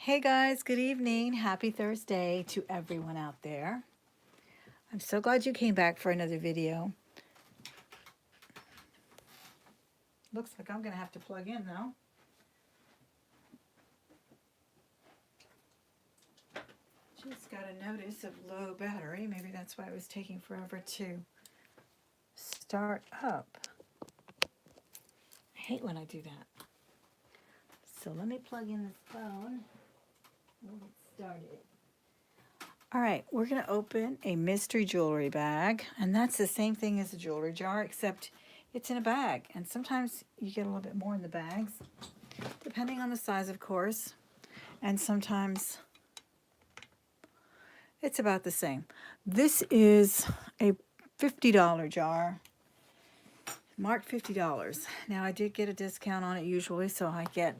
Hey guys, good evening. Happy Thursday to everyone out there. I'm so glad you came back for another video. Looks like I'm going to have to plug in though. Just got a notice of low battery. Maybe that's why it was taking forever to start up. I hate when I do that. So let me plug in this phone. We'll get started. All right, we're going to open a mystery jewelry bag, and that's the same thing as a jewelry jar, except it's in a bag, and sometimes you get a little bit more in the bags, depending on the size, of course, and sometimes it's about the same. This is a $50 jar, marked $50. Now, I did get a discount on it usually, so I get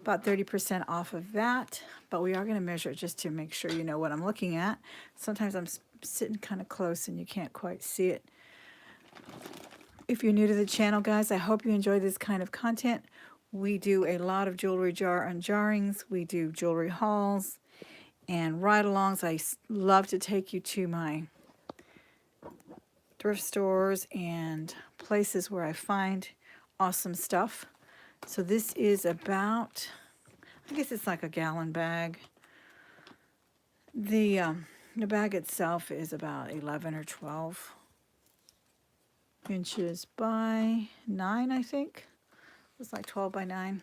about 30% off of that, but we are going to measure it just to make sure you know what I'm looking at. Sometimes I'm sitting kind of close and you can't quite see it. If you're new to the channel, guys, I hope you enjoy this kind of content. We do a lot of jewelry jar unjarrings. We do jewelry hauls and ride-alongs. I love to take you to my thrift stores and places where I find awesome stuff. So this is about, I guess it's like a gallon bag. The bag itself is about 11 or 12 inches by 9, I think. It's like 12 by 9.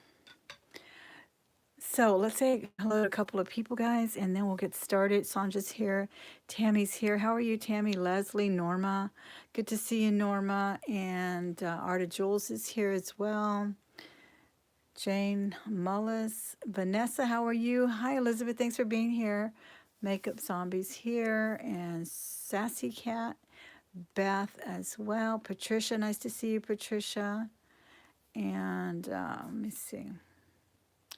So let's say hello to a couple of people, guys, and then we'll get started. Sandra's here. Tammy's here. How are you, Tammy? Leslie, Norma. Good to see you, Norma. And Arta Jules is here as well. Jane Mullis. Vanessa, how are you? Hi, Elizabeth. Thanks for being here. Makeup Zombies here. And Sassy Cat. Beth as well. Patricia, nice to see you, Patricia. And let me see.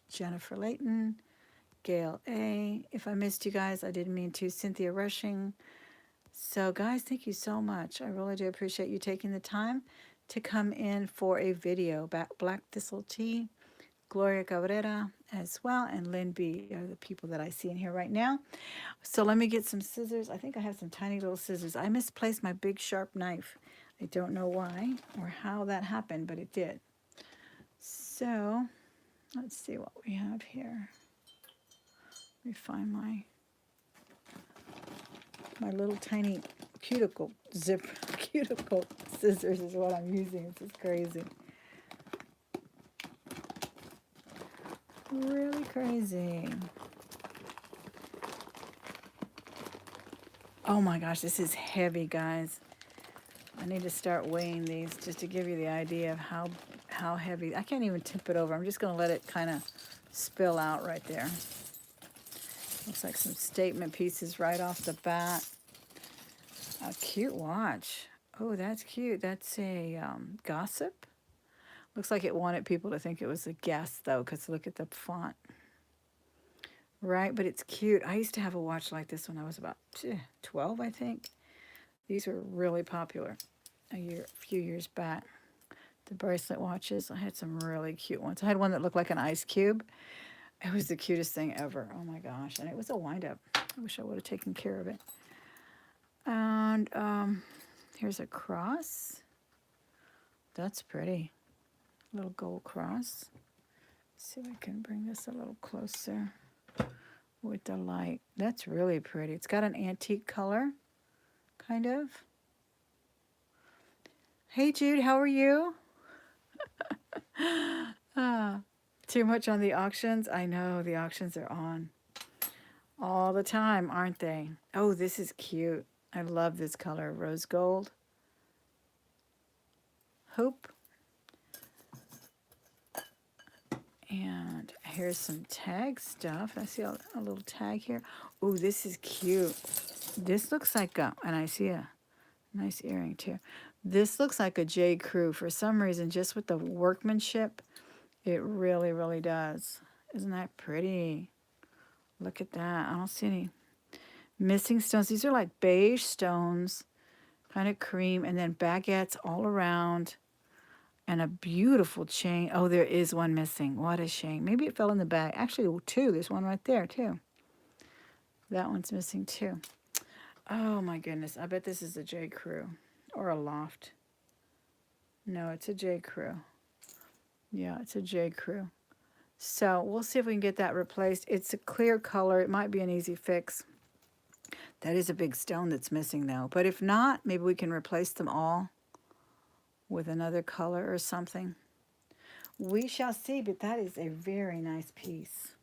Jennifer Layton, Gail A. If I missed you guys, I didn't mean to. Cynthia Rushing. So, guys, thank you so much. I really do appreciate you taking the time to come in for a video. Black Thistle Tea, Gloria Cabrera as well, and Lynn B are the people that I see in here right now. So let me get some scissors. I think I have some tiny little scissors. I misplaced my big sharp knife. I don't know why or how that happened, but it did. So let's see what we have here. Let me find my little tiny cuticle scissors is what I'm using. This is crazy. Really crazy. Oh my gosh, this is heavy, guys. I need to start weighing these just to give you the idea of how heavy. I can't even tip it over. I'm just going to let it kind of spill out right there. Looks like some statement pieces right off the bat. A cute watch. Oh, that's cute. That's a Gossip. Looks like it wanted people to think it was a Guess, though, because look at the font. Right, but it's cute. I used to have a watch like this when I was about 12, I think. These were really popular a few years back. The bracelet watches. I had some really cute ones. I had one that looked like an ice cube. It was the cutest thing ever. Oh my gosh. And it was a wind-up. I wish I would have taken care of it. And here's a cross. That's pretty. Little gold cross. Let's see if I can bring this a little closer with the light. That's really pretty. It's got an antique color, kind of. Hey, Jude, how are you? Too much on the auctions? I know, the auctions are on all the time, aren't they? Oh, this is cute. I love this color, rose gold. Hope. And here's some tag stuff. I see a little tag here. Oh, this is cute. This looks like a, and I see a nice earring too. This looks like a J. Crew for some reason, just with the workmanship. It really, really does. Isn't that pretty? Look at that. I don't see any missing stones. These are like beige stones, kind of cream, and then baguettes all around. And a beautiful chain. Oh, there is one missing. What a shame. Maybe it fell in the bag. Actually, two. There's one right there, too. That one's missing, too. Oh, my goodness. I bet this is a J. Crew or a Loft. No, it's a J. Crew. Yeah, it's a J. Crew. So we'll see if we can get that replaced. It's a clear color. It might be an easy fix. That is a big stone that's missing, though. But if not, maybe we can replace them all with another color or something. We shall see, but that is a very nice piece.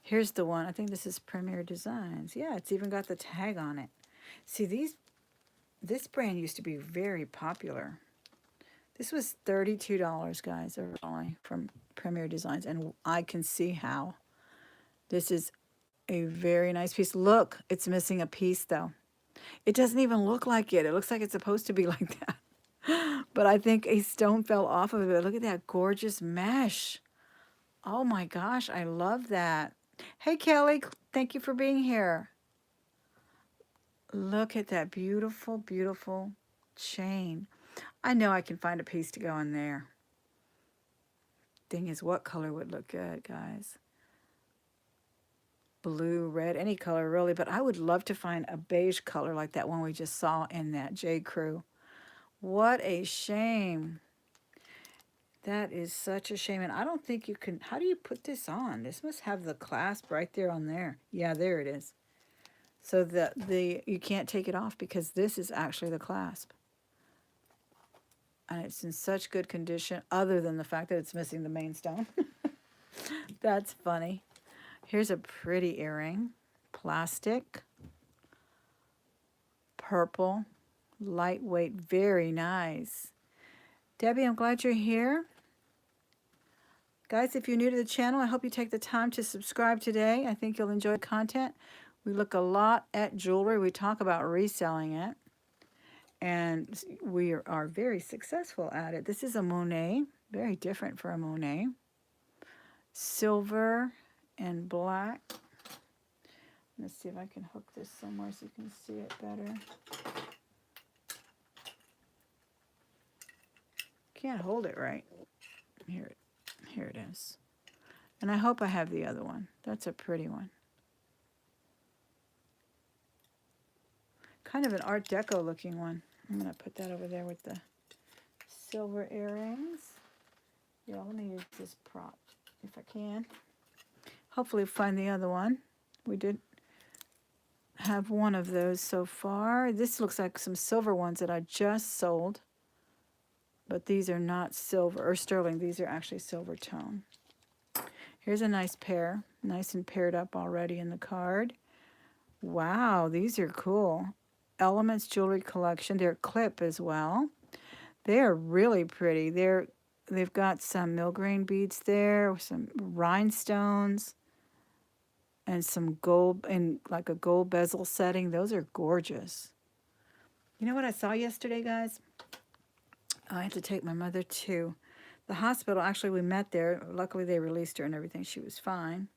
Here's the one. I think this is Premier Designs. Yeah, it's even got the tag on it. See, this brand used to be very popular. This was $32, guys, originally from Premier Designs, and I can see how. This is a very nice piece. Look, it's missing a piece, though. It doesn't even look like it. It looks like it's supposed to be like that. But I think a stone fell off of it. Look at that gorgeous mesh. Oh my gosh, I love that. Hey, Kelly, thank you for being here. Look at that beautiful, beautiful chain. I know I can find a piece to go in there. Thing is, what color would look good, guys? Blue, red, any color really, but I would love to find a beige color like that one we just saw in that J. Crew. What a shame. That is such a shame. And I don't think you can, how do you put this on? This must have the clasp right there on there. Yeah, there it is. So you can't take it off because this is actually the clasp. And it's in such good condition other than the fact that it's missing the main stone. That's funny. Here's a pretty earring. Plastic. Purple. Lightweight. Very nice. Debbie, I'm glad you're here. Guys, if you're new to the channel, I hope you take the time to subscribe today. I think you'll enjoy the content. We look a lot at jewelry. We talk about reselling it. And we are very successful at it. This is a Monet. Very different for a Monet. Silver and black. Let's see if I can hook this somewhere so you can see it better. Can't hold it right. Here it is. And I hope I have the other one. That's a pretty one. Kind of an Art Deco looking one. I'm going to put that over there with the silver earrings. Yeah, let me use this prop if I can. Hopefully find the other one. We did have one of those so far. This looks like some silver ones that I just sold. But these are not silver or sterling. These are actually silver tone. Here's a nice pair. Nice and paired up already in the card. Wow, these are cool. Elements Jewelry Collection. They're clip as well. They are really pretty. They've got some milgrain beads there, some rhinestones, and some gold, and like a gold bezel setting. Those are gorgeous. You know what I saw yesterday, guys? I had to take my mother to the hospital. Actually, we met there. Luckily, they released her and everything. She was fine.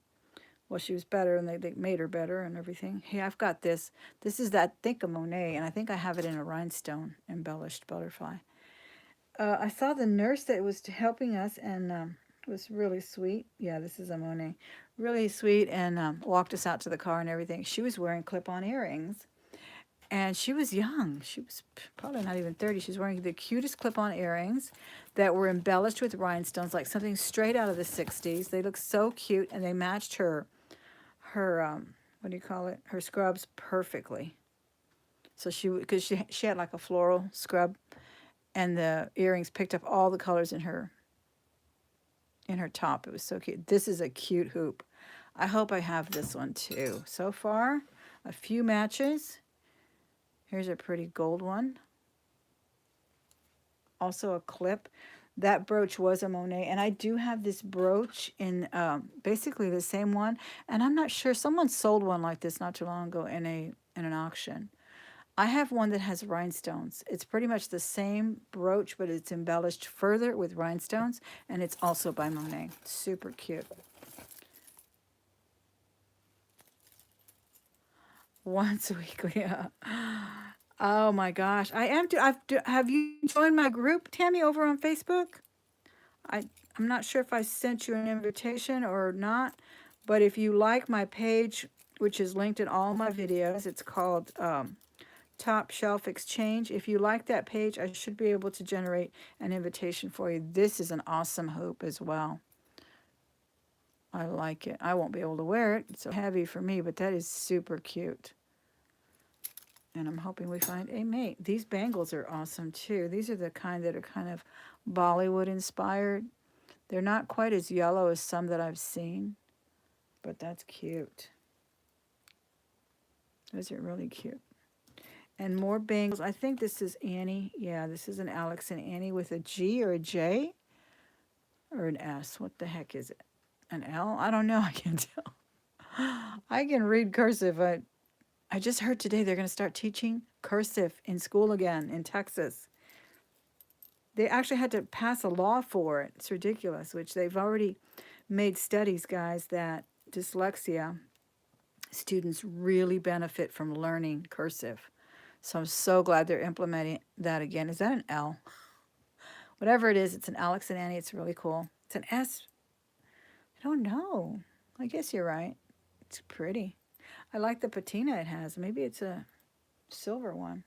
Well, she was better, and they made her better and everything. Hey, I've got this. This is that, I think, a Monet, and I think I have it in a rhinestone embellished butterfly. I saw the nurse that was helping us, and it was really sweet. Yeah, this is a Monet. Really sweet, and walked us out to the car and everything. She was wearing clip-on earrings, and she was young. She was probably not even 30. She was wearing the cutest clip-on earrings that were embellished with rhinestones, like something straight out of the 60s. They looked so cute, and they matched her what do you call it? Her scrubs perfectly. So because she had like a floral scrub, and the earrings picked up all the colors in her top. It was so cute. This is a cute hoop. I hope I have this one too. So far, a few matches. Here's a pretty gold one. Also a clip. That brooch was a Monet, and I do have this brooch in basically the same one, and I'm not sure. Someone sold one like this not too long ago in an auction. I have one that has rhinestones. It's pretty much the same brooch, but it's embellished further with rhinestones, and it's also by Monet. Super cute. Once weekly. Oh my gosh. I am have you joined my group, Tammy, over on Facebook? I I'm not sure if I sent you an invitation or not, but if you like my page, which is linked in all my videos, it's called Top Shelf Exchange. If you like that page, I should be able to generate an invitation for you. This is an awesome hoop as well. I like it. I won't be able to wear it. It's so heavy for me, but that is super cute. And I'm hoping we find a mate. These bangles are awesome too. These are the kind that are kind of Bollywood inspired. They're not quite as yellow as some that I've seen, but that's cute. Those are really cute. And more bangles. I think this is Annie. Yeah, this is an Alex and Annie with a G or a J or an S. What the heck is it? An L? I don't know. I can't tell. I can read cursive. I just heard today they're going to start teaching cursive in school again in Texas. They actually had to pass a law for it. It's ridiculous, which they've already made studies, guys, that dyslexia students really benefit from learning cursive. So I'm so glad they're implementing that again. Is that an L? Whatever it is, it's an Alex and Annie. It's really cool. It's an S. I don't know. I guess you're right. It's pretty. I like the patina it has. Maybe it's a silver one.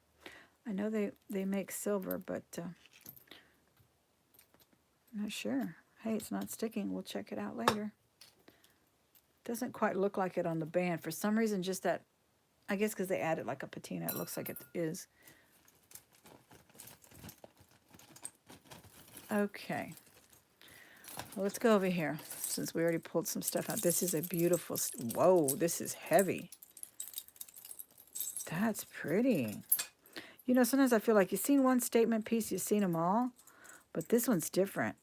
I know they make silver, but I'm not sure. Hey, it's not sticking. We'll check it out later. Doesn't quite look like it on the band. For some reason, just that, I guess because they added like a patina, it looks like it is. Okay. Well, let's go over here since we already pulled some stuff out. This is a beautiful, whoa, this is heavy. That's pretty. You know, sometimes I feel like you've seen one statement piece, you've seen them all, but this one's different.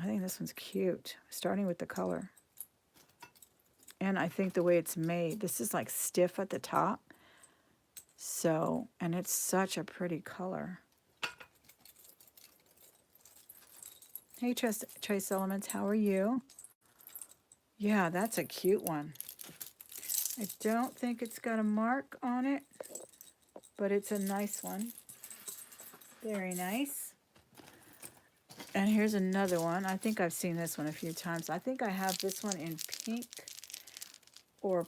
I think this one's cute, starting with the color. And I think the way it's made, this is like stiff at the top. So, and it's such a pretty color. Hey, Trace Elements, how are you? Yeah, that's a cute one. I don't think it's got a mark on it, but it's a nice one. Very nice. And here's another one. I think I've seen this one a few times. I think I have this one in pink, or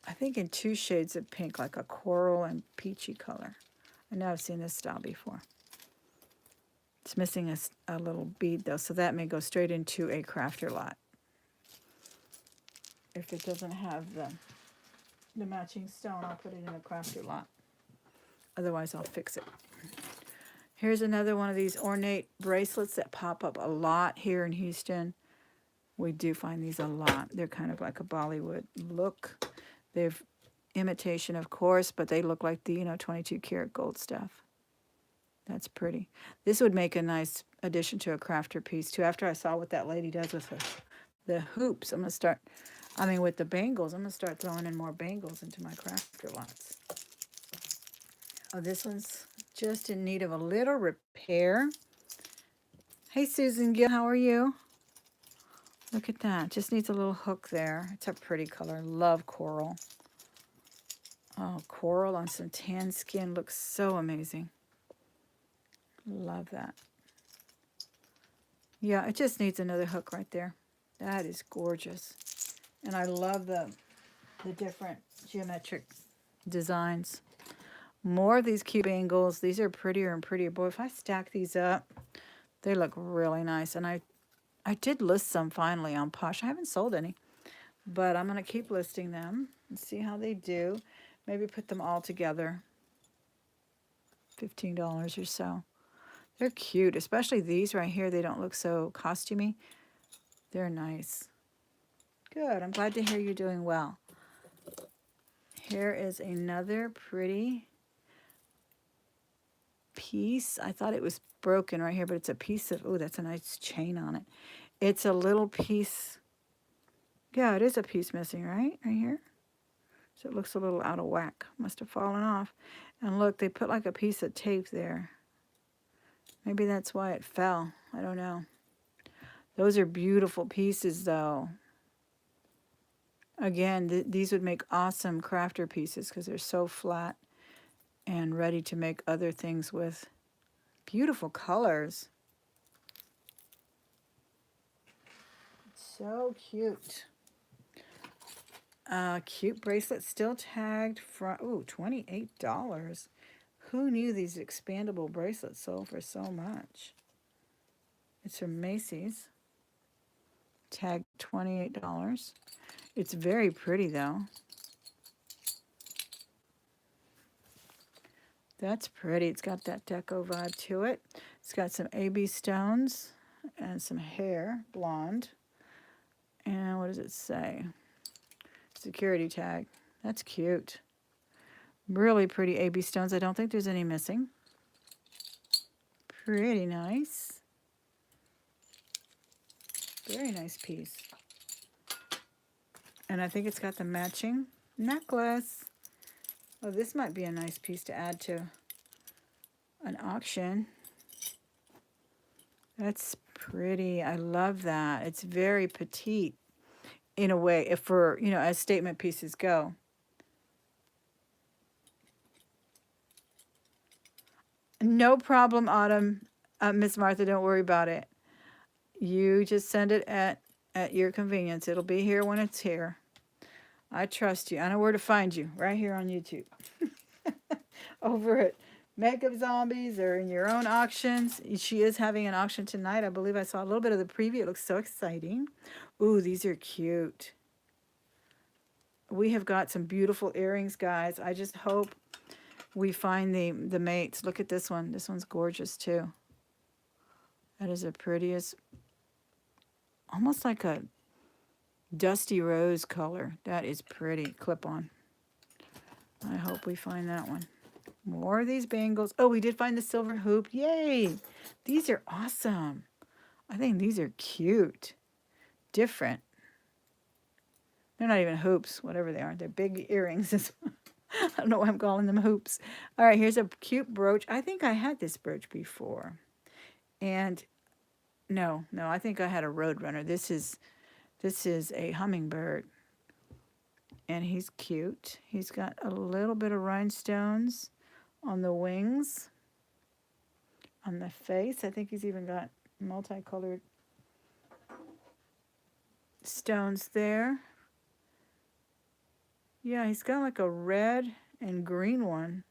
I think in two shades of pink, like a coral and peachy color. I know I've seen this style before. It's missing a little bead though, so that may go straight into a crafter lot. If it doesn't have the matching stone, I'll put it in a crafter lot. Otherwise, I'll fix it. Here's another one of these ornate bracelets that pop up a lot here in Houston. We do find these a lot. They're kind of like a Bollywood look. They've imitation, of course, but they look like the 22 karat gold stuff. That's pretty. This would make a nice addition to a crafter piece too. After I saw what that lady does with the hoops, I'm gonna start. I mean, with the bangles, I'm gonna start throwing in more bangles into my crafter lots. Oh, this one's just in need of a little repair. Hey, Susan Gill, how are you? Look at that. Just needs a little hook there. It's a pretty color. Love coral. Oh, coral on some tan skin looks so amazing. Love that. Yeah, it just needs another hook right there. That is gorgeous. And I love the different geometric designs. More of these cute bangles. These are prettier and prettier. Boy, if I stack these up, they look really nice. And I did list some finally on Posh. I haven't sold any, but I'm going to keep listing them and see how they do. Maybe put them all together. $15 or so. They're cute, especially these right here. They don't look so costumey. They're nice. Good. I'm glad to hear you're doing well. Here is another pretty piece. I thought it was broken right here, but it's a piece of, oh, that's a nice chain on it. It's a little piece. Yeah, it is a piece missing, right? Right here. So it looks a little out of whack. Must have fallen off. And look, they put like a piece of tape there. Maybe that's why it fell. I don't know. Those are beautiful pieces, though. Again, these would make awesome crafter pieces because they're so flat and ready to make other things with. Beautiful colors. So cute. Cute bracelet, still tagged from, ooh, $28. Who knew these expandable bracelets sold for so much? It's from Macy's. Tagged $28. It's very pretty though. That's pretty. It's got that deco vibe to it. It's got some AB stones and some hair, blonde. And what does it say? Security tag. That's cute. Really pretty AB stones. I don't think there's any missing. Pretty nice. Very nice piece. And I think it's got the matching necklace. Oh, this might be a nice piece to add to an auction. That's pretty. I love that. It's very petite in a way, if for, you know, as statement pieces go. No problem, Autumn. Miss Martha, don't worry about it. You just send it at your convenience. It'll be here when it's here. I trust you. I know where to find you. Right here on YouTube. Over at Makeup Zombies or in your own auctions. She is having an auction tonight. I believe I saw a little bit of the preview. It looks so exciting. Ooh, these are cute. We have got some beautiful earrings, guys. I just hope we find the mates. Look at this one. This one's gorgeous too. That is the prettiest, almost like a dusty rose color. That is pretty. Clip on. I hope we find that one. More of these bangles. Oh, we did find the silver hoop. Yay! These are awesome. I think these are cute. Different. They're not even hoops, whatever they are. They're big earrings. I don't know why I'm calling them hoops. All right, here's a cute brooch. I think I had this brooch before. And no, I think I had a Roadrunner. This is a hummingbird. And he's cute. He's got a little bit of rhinestones on the wings, on the face. I think he's even got multicolored stones there. Yeah, he's got like a red and green one.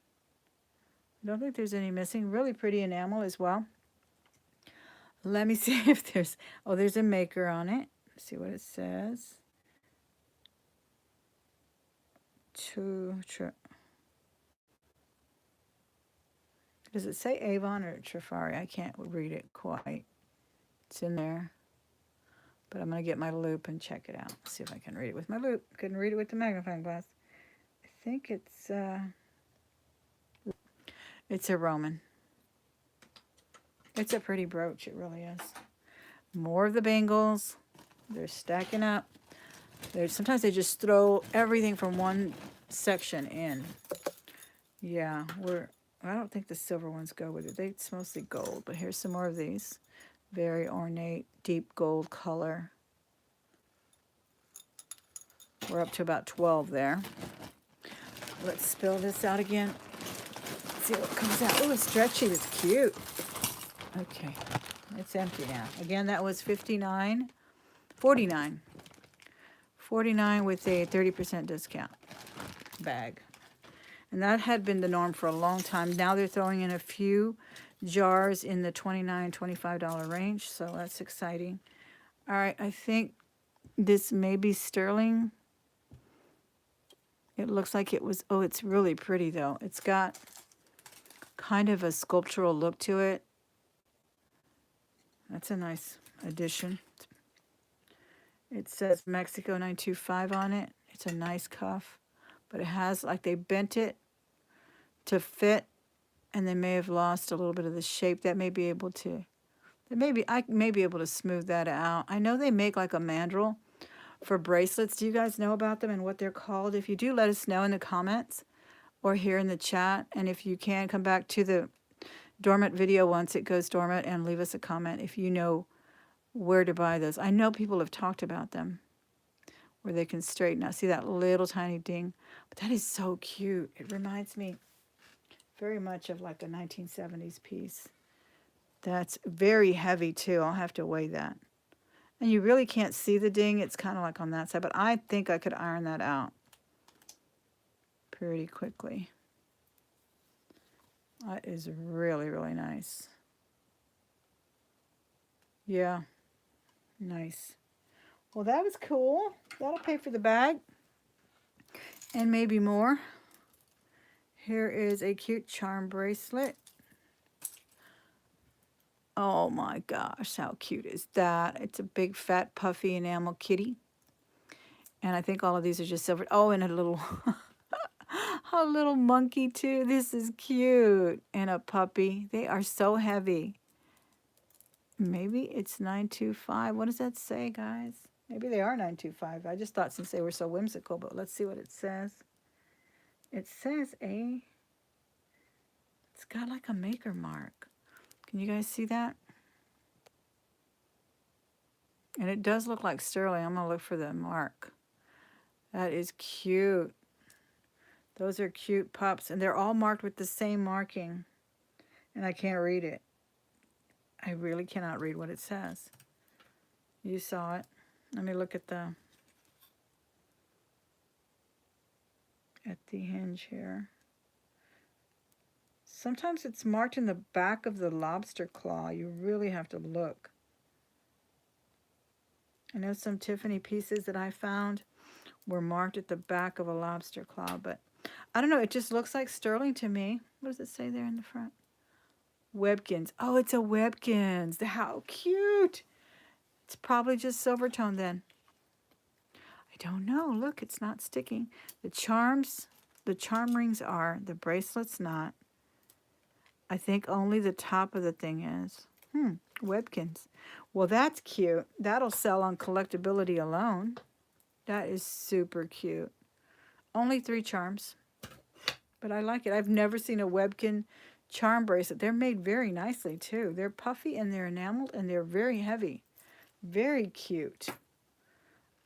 I don't think there's any missing. Really pretty enamel as well. Let me see if there's, oh, there's a maker on it. Let's see what it says. Does it say Avon or Trifari? I can't read it quite. It's in there. But I'm going to get my loop and check it out. See if I can read it with my loop. Couldn't read it with the magnifying glass. I think it's a Roman. It's a pretty brooch. It really is. More of the bangles. They're stacking up. Sometimes they just throw everything from one section in. Yeah, I don't think the silver ones go with it. It's mostly gold, but here's some more of these. Very ornate, deep gold color. We're up to about 12 there. Let's spill this out again. Let's see what comes out. Oh, it's stretchy. It's cute. Okay, it's empty now. Again, that was $59, $49. $49 with a 30% discount bag. And that had been the norm for a long time. Now they're throwing in a few jars in the $29, $25 range, so that's exciting. All right, I think this may be sterling. It looks like it was, oh, it's really pretty though. It's got kind of a sculptural look to it. That's a nice addition. It says Mexico 925 on it. It's a nice cuff, but it has, like, they bent it to fit, and they may have lost a little bit of the shape. That may be able to, I may be able to smooth that out. I know they make like a mandrel for bracelets. Do you guys know about them and what they're called? If you do, let us know in the comments or here in the chat. And if you can, come back to the dormant video once it goes dormant and leave us a comment if you know where to buy those. I know people have talked about them where they can straighten out. See that little tiny ding? But that is so cute. It reminds me Very much of like a 1970s piece. That's very heavy too. I'll have to weigh that. And you really can't see the ding. It's kind of like on that side, but I think I could iron that out pretty quickly. That is really, really nice. Yeah, nice. Well, that was cool. That'll pay for the bag and maybe more. Here is a cute charm bracelet. Oh my gosh, how cute is that? It's a big, fat, puffy enamel kitty. And I think all of these are just silver. Oh, and a little, a little monkey too. This is cute. And a puppy. They are so heavy. Maybe it's 925. What does that say, guys? Maybe they are 925. I just thought since they were so whimsical, but let's see what it says. It says it's got like a maker mark. Can you guys see that? And it does look like sterling. I'm going to look for the mark. That is cute. Those are cute pups. And they're all marked with the same marking. And I can't read it. I really cannot read what it says. You saw it. Let me look at the hinge here. Sometimes it's marked in the back of the lobster claw. You really have to look. I know some Tiffany pieces that I found were marked at the back of a lobster claw, but I don't know. It just looks like sterling to me. What does it say there in the front? Webkins. Oh, it's a Webkins. How cute. It's probably just silver tone then. I don't know. Look, it's not sticking. The charm rings are. The bracelet's not. I think only the top of the thing is. Webkins. Well, that's cute. That'll sell on collectability alone. That is super cute. Only 3 charms. But I like it. I've never seen a Webkin charm bracelet. They're made very nicely, too. They're puffy and they're enameled and they're very heavy. Very cute.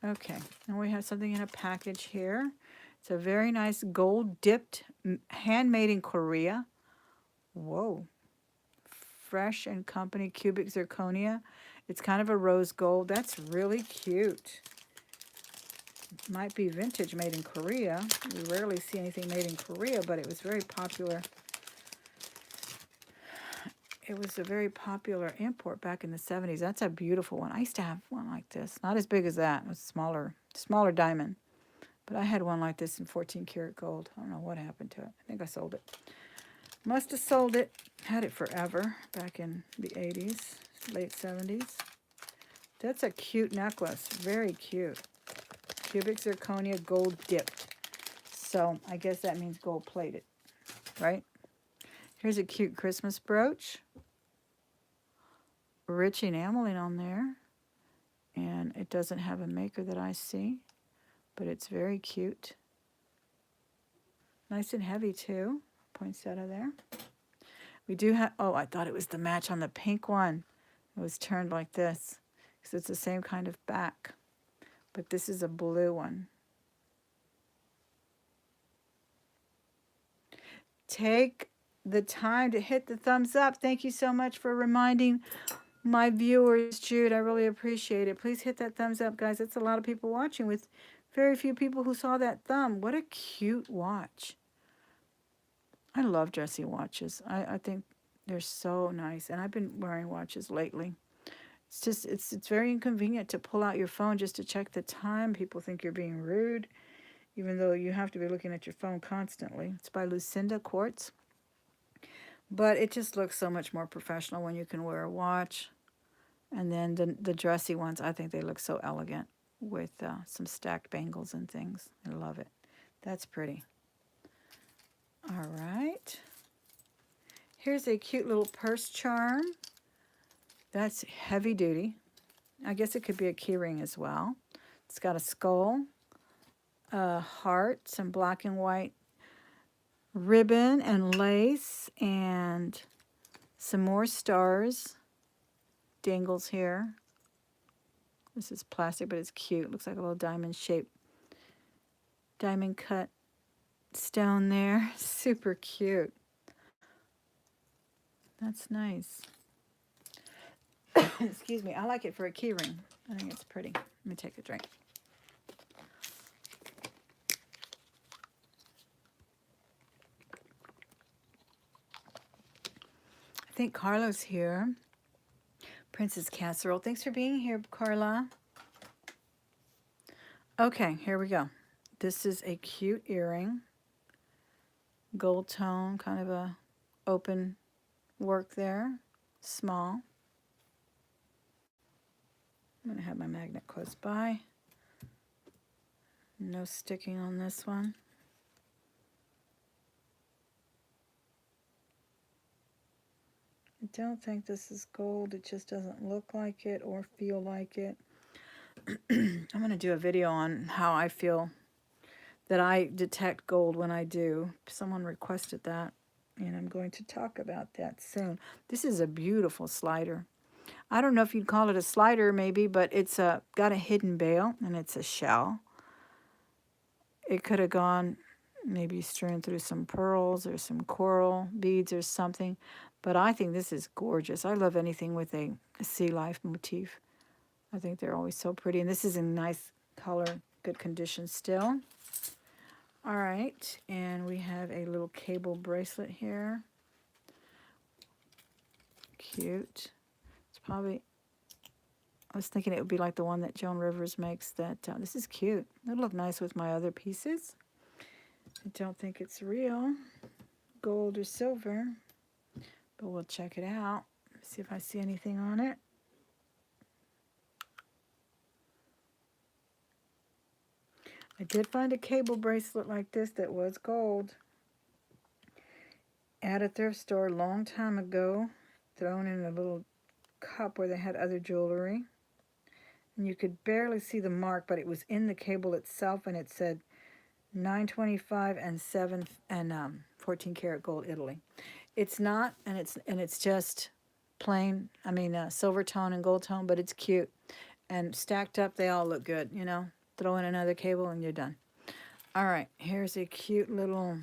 Okay. And we have something in a package here. It's a very nice gold-dipped, handmade in Korea. Whoa. Fresh and Company cubic zirconia. It's kind of a rose gold. That's really cute. Might be vintage, made in Korea. We rarely see anything made in Korea, but it was very popular. It was a very popular import back in the 70s. That's a beautiful one. I used to have one like this. Not as big as that. It was smaller diamond. But I had one like this in 14 karat gold. I don't know what happened to it. I think I sold it. Must have sold it. Had it forever back in the 80s, late 70s. That's a cute necklace. Very cute. Cubic zirconia gold dipped. So I guess that means gold plated, right? Here's a cute Christmas brooch. Rich enameling on there. And it doesn't have a maker that I see, but it's very cute. Nice and heavy too. Poinsettia there. We do have, oh, I thought it was the match on the pink one. It was turned like this because it's the same kind of back. But this is a blue one. Take the time to hit the thumbs up. Thank you so much for reminding my viewers, Jude. I really appreciate it. Please hit that thumbs up, guys. That's a lot of people watching with very few people who saw that thumb. What a cute watch. I love dressy watches. I think they're so nice. And I've been wearing watches lately. It's just, it's very inconvenient to pull out your phone just to check the time. People think you're being rude, even though you have to be looking at your phone constantly. It's by Lucinda Quartz. But it just looks so much more professional when you can wear a watch. And then the dressy ones, I think they look so elegant with some stacked bangles and things. I love it. That's pretty. All right. Here's a cute little purse charm. That's heavy duty. I guess it could be a key ring as well. It's got a skull, a heart, some black and white ribbon and lace, and some more stars. Dangles here. This is plastic, but it's cute. Looks like a little diamond shape. Diamond cut stone there. Super cute. That's nice. Excuse me. I like it for a key ring. I think it's pretty. Let me take a drink. I think Carla's here. Princess Casserole. Thanks for being here, Carla. Okay, here we go. This is a cute earring. Gold tone, kind of a open work there. Small. I'm going to have my magnet close by. No sticking on this one. I don't think this is gold. It just doesn't look like it or feel like it. I'm going to do a video on how I feel that I detect gold when I do. Someone requested that, and I'm going to talk about that soon. This is a beautiful slider. I don't know if you'd call it a slider maybe, but it's got a hidden bail, and it's a shell. It could have gone maybe strewn through some pearls or some coral beads or something, but I think this is gorgeous. I love anything with a sea life motif. I think they're always so pretty, and this is in nice color, good condition still. All right, and we have a little cable bracelet here. Cute. It's probably, I was thinking it would be like the one that Joan Rivers makes. That this is cute. It'll look nice with my other pieces. I don't think it's real gold or silver, but we'll check it out. See if I see anything on it. I did find a cable bracelet like this that was gold at a thrift store a long time ago, thrown in a little cup where they had other jewelry. And you could barely see the mark, but it was in the cable itself, and it said 925 and 14 karat gold, Italy. It's not, and it's just plain. I mean, silver tone and gold tone, but it's cute. And stacked up, they all look good. You know, throw in another cable, and you're done. All right, here's a cute little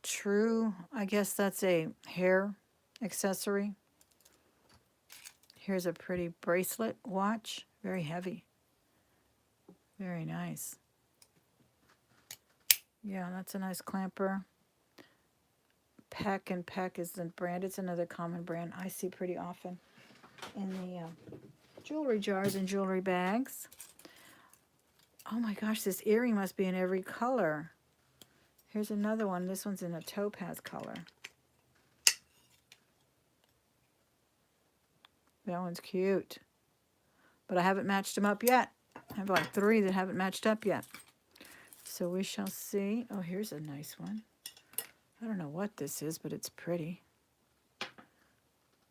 true. I guess that's a hair accessory. Here's a pretty bracelet watch. Very heavy. Very nice. Yeah, that's a nice clamper. Peck and Peck is the brand. It's another common brand I see pretty often in the jewelry jars and jewelry bags. Oh my gosh, this earring must be in every color. Here's another one. This one's in a topaz color. That one's cute. But I haven't matched them up yet. I have like 3 that haven't matched up yet. So we shall see. Oh, here's a nice one. I don't know what this is, but it's pretty.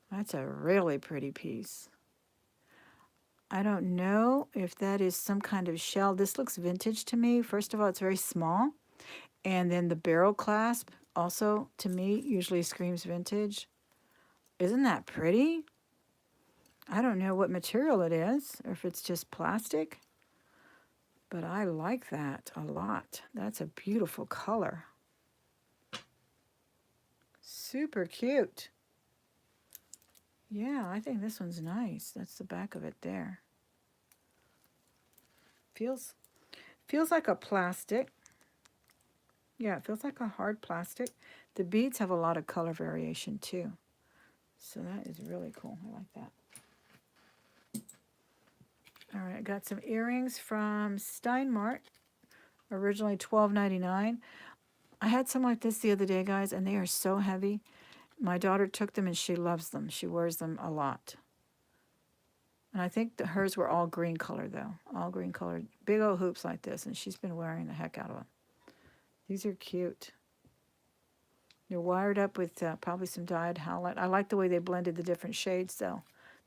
That's a really pretty piece. I don't know if that is some kind of shell. This looks vintage to me. First of all, it's very small. And then the barrel clasp also, to me, usually screams vintage. Isn't that pretty? I don't know what material it is, or if it's just plastic. But I like that a lot. That's a beautiful color. Super cute. Yeah, I think this one's nice. That's the back of it there. Feels like a plastic. Yeah, it feels like a hard plastic. The beads have a lot of color variation too. So that is really cool. I like that. All right, I got some earrings from Steinmart. Originally $12.99. I had some like this the other day, guys, and they are so heavy. My daughter took them and she loves them. She wears them a lot. And I think that hers were all green color, though. All green colored. Big old hoops like this, and she's been wearing the heck out of them. These are cute. They're wired up with probably some dyed howlite. I like the way they blended the different shades, though.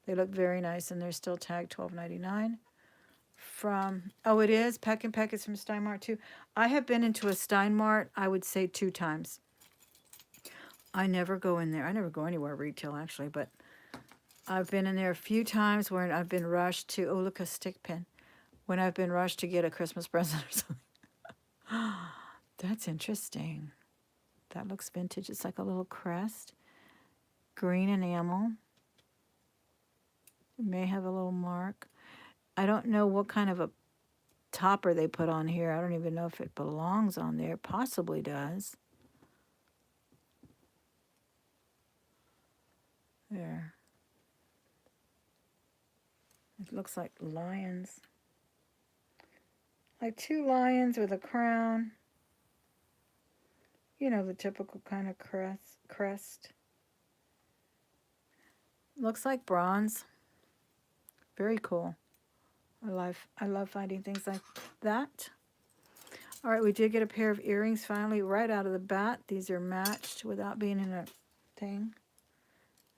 They look very nice, and they're still tagged $12.99. From, oh, it is? Peck and Peck is from Steinmart, too. I have been into a Steinmart, I would say 2 times. I never go in there. I never go anywhere retail, actually, but I've been in there a few times where I've been rushed to, oh, look, a stick pin. When I've been rushed to get a Christmas present or something. That's interesting. That looks vintage. It's like a little crest. green enamel. It may have a little mark. I don't know what kind of a topper they put on here. I don't even know if it belongs on there. Possibly does. There. It looks like lions. Like two lions with a crown. You know, the typical kind of crest. Looks like bronze. Very cool. I love finding things like that. All right, we did get a pair of earrings finally right out of the bat. These are matched without being in a thing.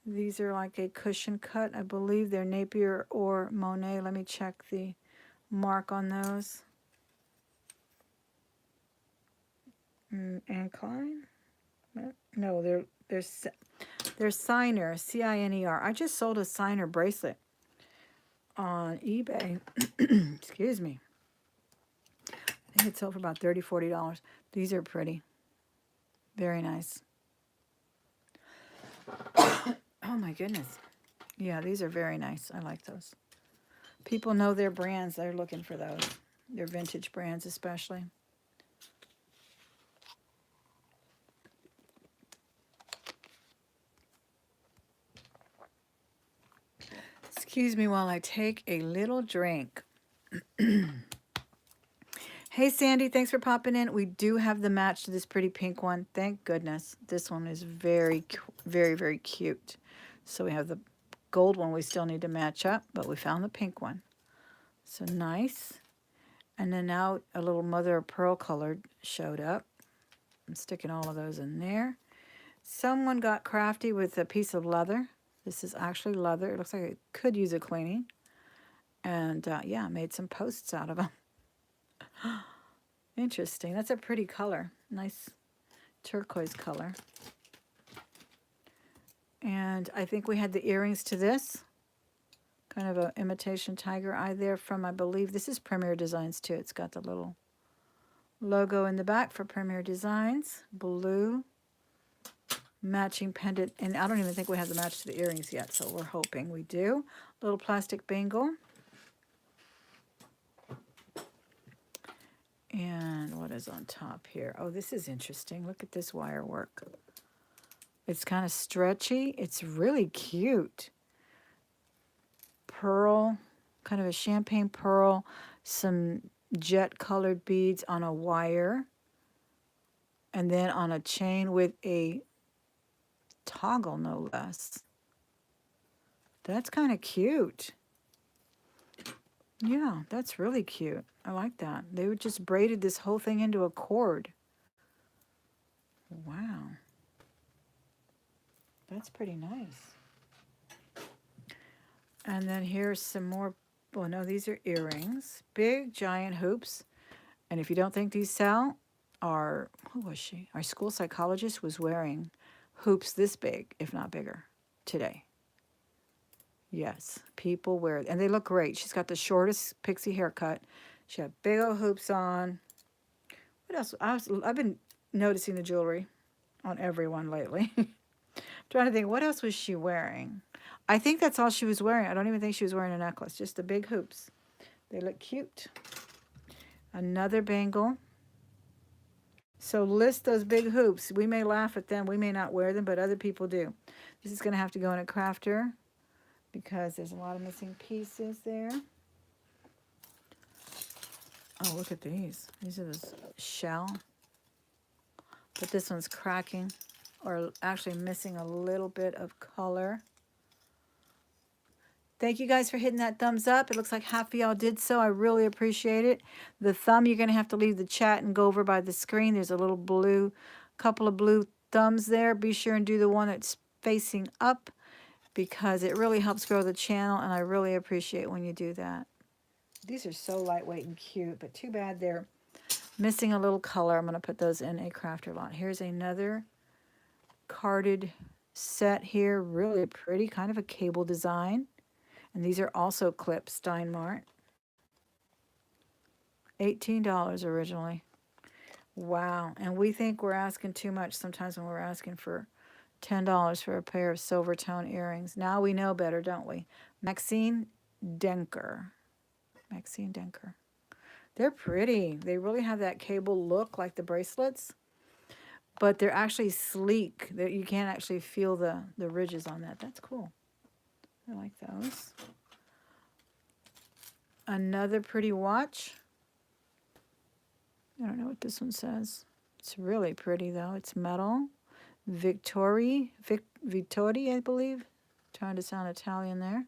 These are like a cushion cut. I believe they're Napier or Monet. Let me check the mark on those. Ankline? No, they're Signer, C-I-N-E-R. I just sold a Signer bracelet on eBay. Excuse me. I think it sold for about $30, $40. These are pretty. Very nice. Oh my goodness. Yeah, these are very nice. I like those. People know their brands. They're looking for those. Their vintage brands especially. Excuse me while I take a little drink. Hey, Sandy, thanks for popping in. We do have the match to this pretty pink one. Thank goodness. This one is very, very, very cute. So we have the gold one we still need to match up, but we found the pink one. So nice. And then now a little mother of pearl colored showed up. I'm sticking all of those in there. Someone got crafty with a piece of leather. This is actually leather. It looks like it could use a cleaning. And yeah, made some posts out of them. Interesting. That's a pretty color. Nice turquoise color. And I think we had the earrings to this. Kind of an imitation tiger eye there from, I believe, this is Premier Designs too. It's got the little logo in the back for Premier Designs. Blue. Matching pendant. And I don't even think we have the match to the earrings yet, so we're hoping we do. Little plastic bangle. And what is on top here? Oh, this is interesting. Look at this wire work. It's kind of stretchy. It's really cute. Pearl, kind of a champagne pearl, some jet colored beads on a wire, and then on a chain with a toggle, no less. That's kind of cute. Yeah, that's really cute. I like that. They would just braided this whole thing into a cord. Wow. That's pretty nice. And then here's some more, well, no, these are earrings. Big, giant hoops. And if you don't think these sell, who was she? Our school psychologist was wearing hoops this big, if not bigger, today. Yes, people wear it. And they look great. She's got the shortest pixie haircut. She had big old hoops on. What else? I've been noticing the jewelry on everyone lately. Trying to think, what else was she wearing? I think that's all she was wearing. I don't even think she was wearing a necklace. Just the big hoops. They look cute. Another bangle. So list those big hoops. We may laugh at them. We may not wear them, but other people do. This is going to have to go in a crafter because there's a lot of missing pieces there. Oh, look at these. These are this shell. But this one's cracking, or actually missing a little bit of color. Thank you guys for hitting that thumbs up. It looks like half of y'all did so. I really appreciate it. The thumb, you're going to have to leave the chat and go over by the screen. There's a little blue, couple of blue thumbs there. Be sure and do the one that's facing up because it really helps grow the channel, and I really appreciate when you do that. These are so lightweight and cute, but too bad they're missing a little color. I'm going to put those in a crafter lot. Here's another carded set here. Really pretty, kind of a cable design. And these are also clips, Steinmart. $18 originally. Wow. And we think we're asking too much sometimes when we're asking for $10 for a pair of silver tone earrings. Now we know better, don't we? Maxine Denker. Maxine Denker. They're pretty. They really have that cable look like the bracelets, but they're actually sleek. You can't actually feel the ridges on that. That's cool. I like those. Another pretty watch. I don't know what this one says. It's really pretty though. It's metal. Vittori, I believe. Trying to sound Italian there.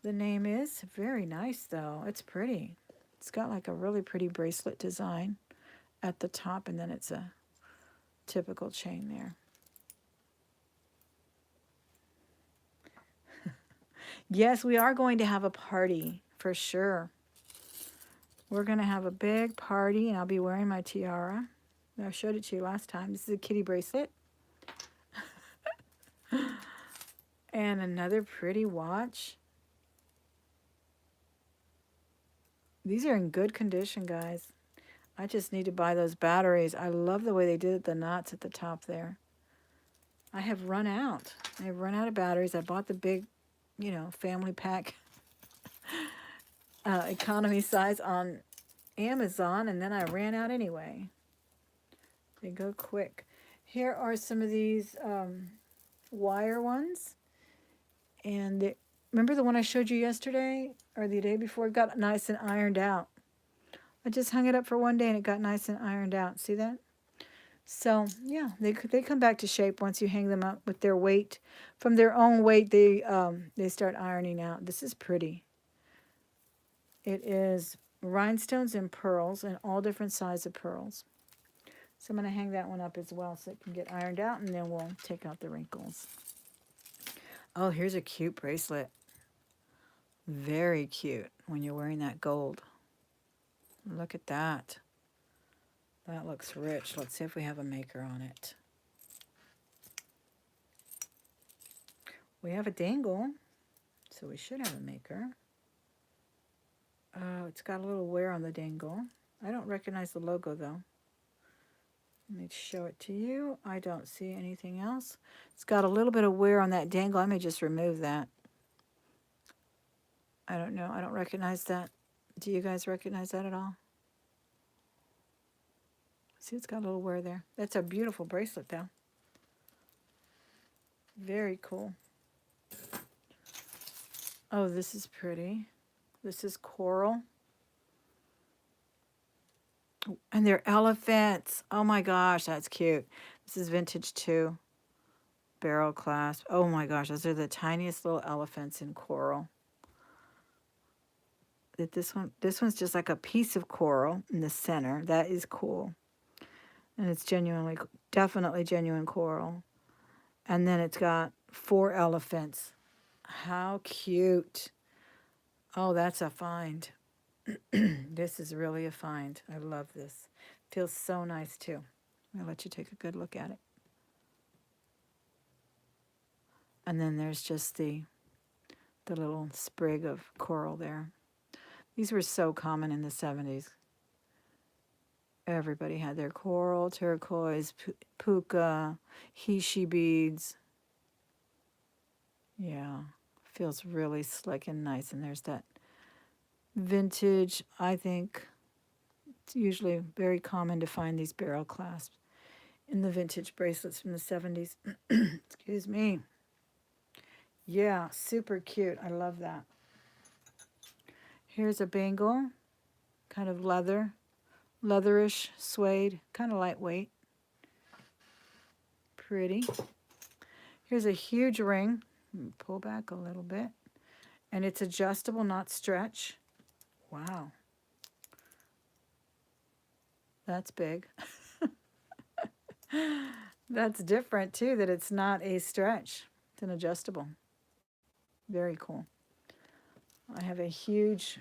The name is very nice though. It's pretty. It's got like a really pretty bracelet design at the top, and then it's a typical chain there. Yes, we are going to have a party for sure. We're going to have a big party, and I'll be wearing my tiara. I showed it to you last time. This is a kitty bracelet. And another pretty watch. These are in good condition, guys. I just need to buy those batteries. I love the way they did the knots at the top there. I have run out. I have run out of batteries. I bought the big, you know, family pack economy size on Amazon, and then I ran out anyway. They go quick. Here are some of these wire ones. And remember the one I showed you yesterday or the day before? It got nice and ironed out. I just hung it up for one day and it got nice and ironed out. See that? So, yeah, they come back to shape once you hang them up with their weight. From their own weight, they start ironing out. This is pretty. It is rhinestones and pearls, and all different sizes of pearls. So I'm going to hang that one up as well so it can get ironed out, and then we'll take out the wrinkles. Oh, here's a cute bracelet. Very cute when you're wearing that gold. Look at that. That looks rich. Let's see if we have a maker on it. We have a dangle, so we should have a maker. Oh, it's got a little wear on the dangle. I don't recognize the logo, though. Let me show it to you. I don't see anything else. It's got a little bit of wear on that dangle. I may just remove that. I don't know. I don't recognize that. Do you guys recognize that at all? See, it's got a little wear there. That's a beautiful bracelet, though. Very cool. Oh, this is pretty. This is coral. And they're elephants. Oh my gosh, that's cute. This is vintage too. Barrel clasp. Oh my gosh, those are the tiniest little elephants in coral. This one's just like a piece of coral in the center. That is cool. And it's definitely genuine coral. And then it's got 4 elephants. How cute. Oh, that's a find. This is really a find. I love this. Feels so nice too. I'll let you take a good look at it. And then there's just the little sprig of coral there. These were so common in the 70s. Everybody had their coral, turquoise, puka, heishi beads. Yeah, feels really slick and nice. And there's that vintage. I think it's usually very common to find these barrel clasps in the vintage bracelets from the 70s. Excuse me. Yeah, super cute. I love that. Here's a bangle, kind of leatherish suede, kind of lightweight. Pretty. Here's a huge ring. Pull back a little bit. And it's adjustable, not stretch. Wow. That's big. That's different too, that it's not a stretch. It's an adjustable. Very cool. I have a huge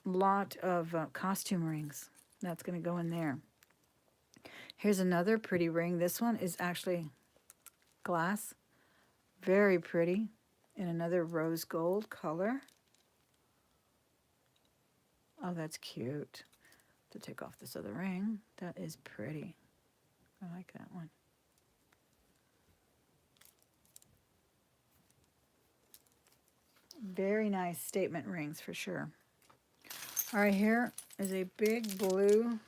lot of costume rings. That's going to go in there. Here's another pretty ring. This one is actually glass. Very pretty. In another rose gold color. Oh, that's cute. To take off this other ring. That is pretty. I like that one. Very nice statement rings for sure. All right, here is a big blue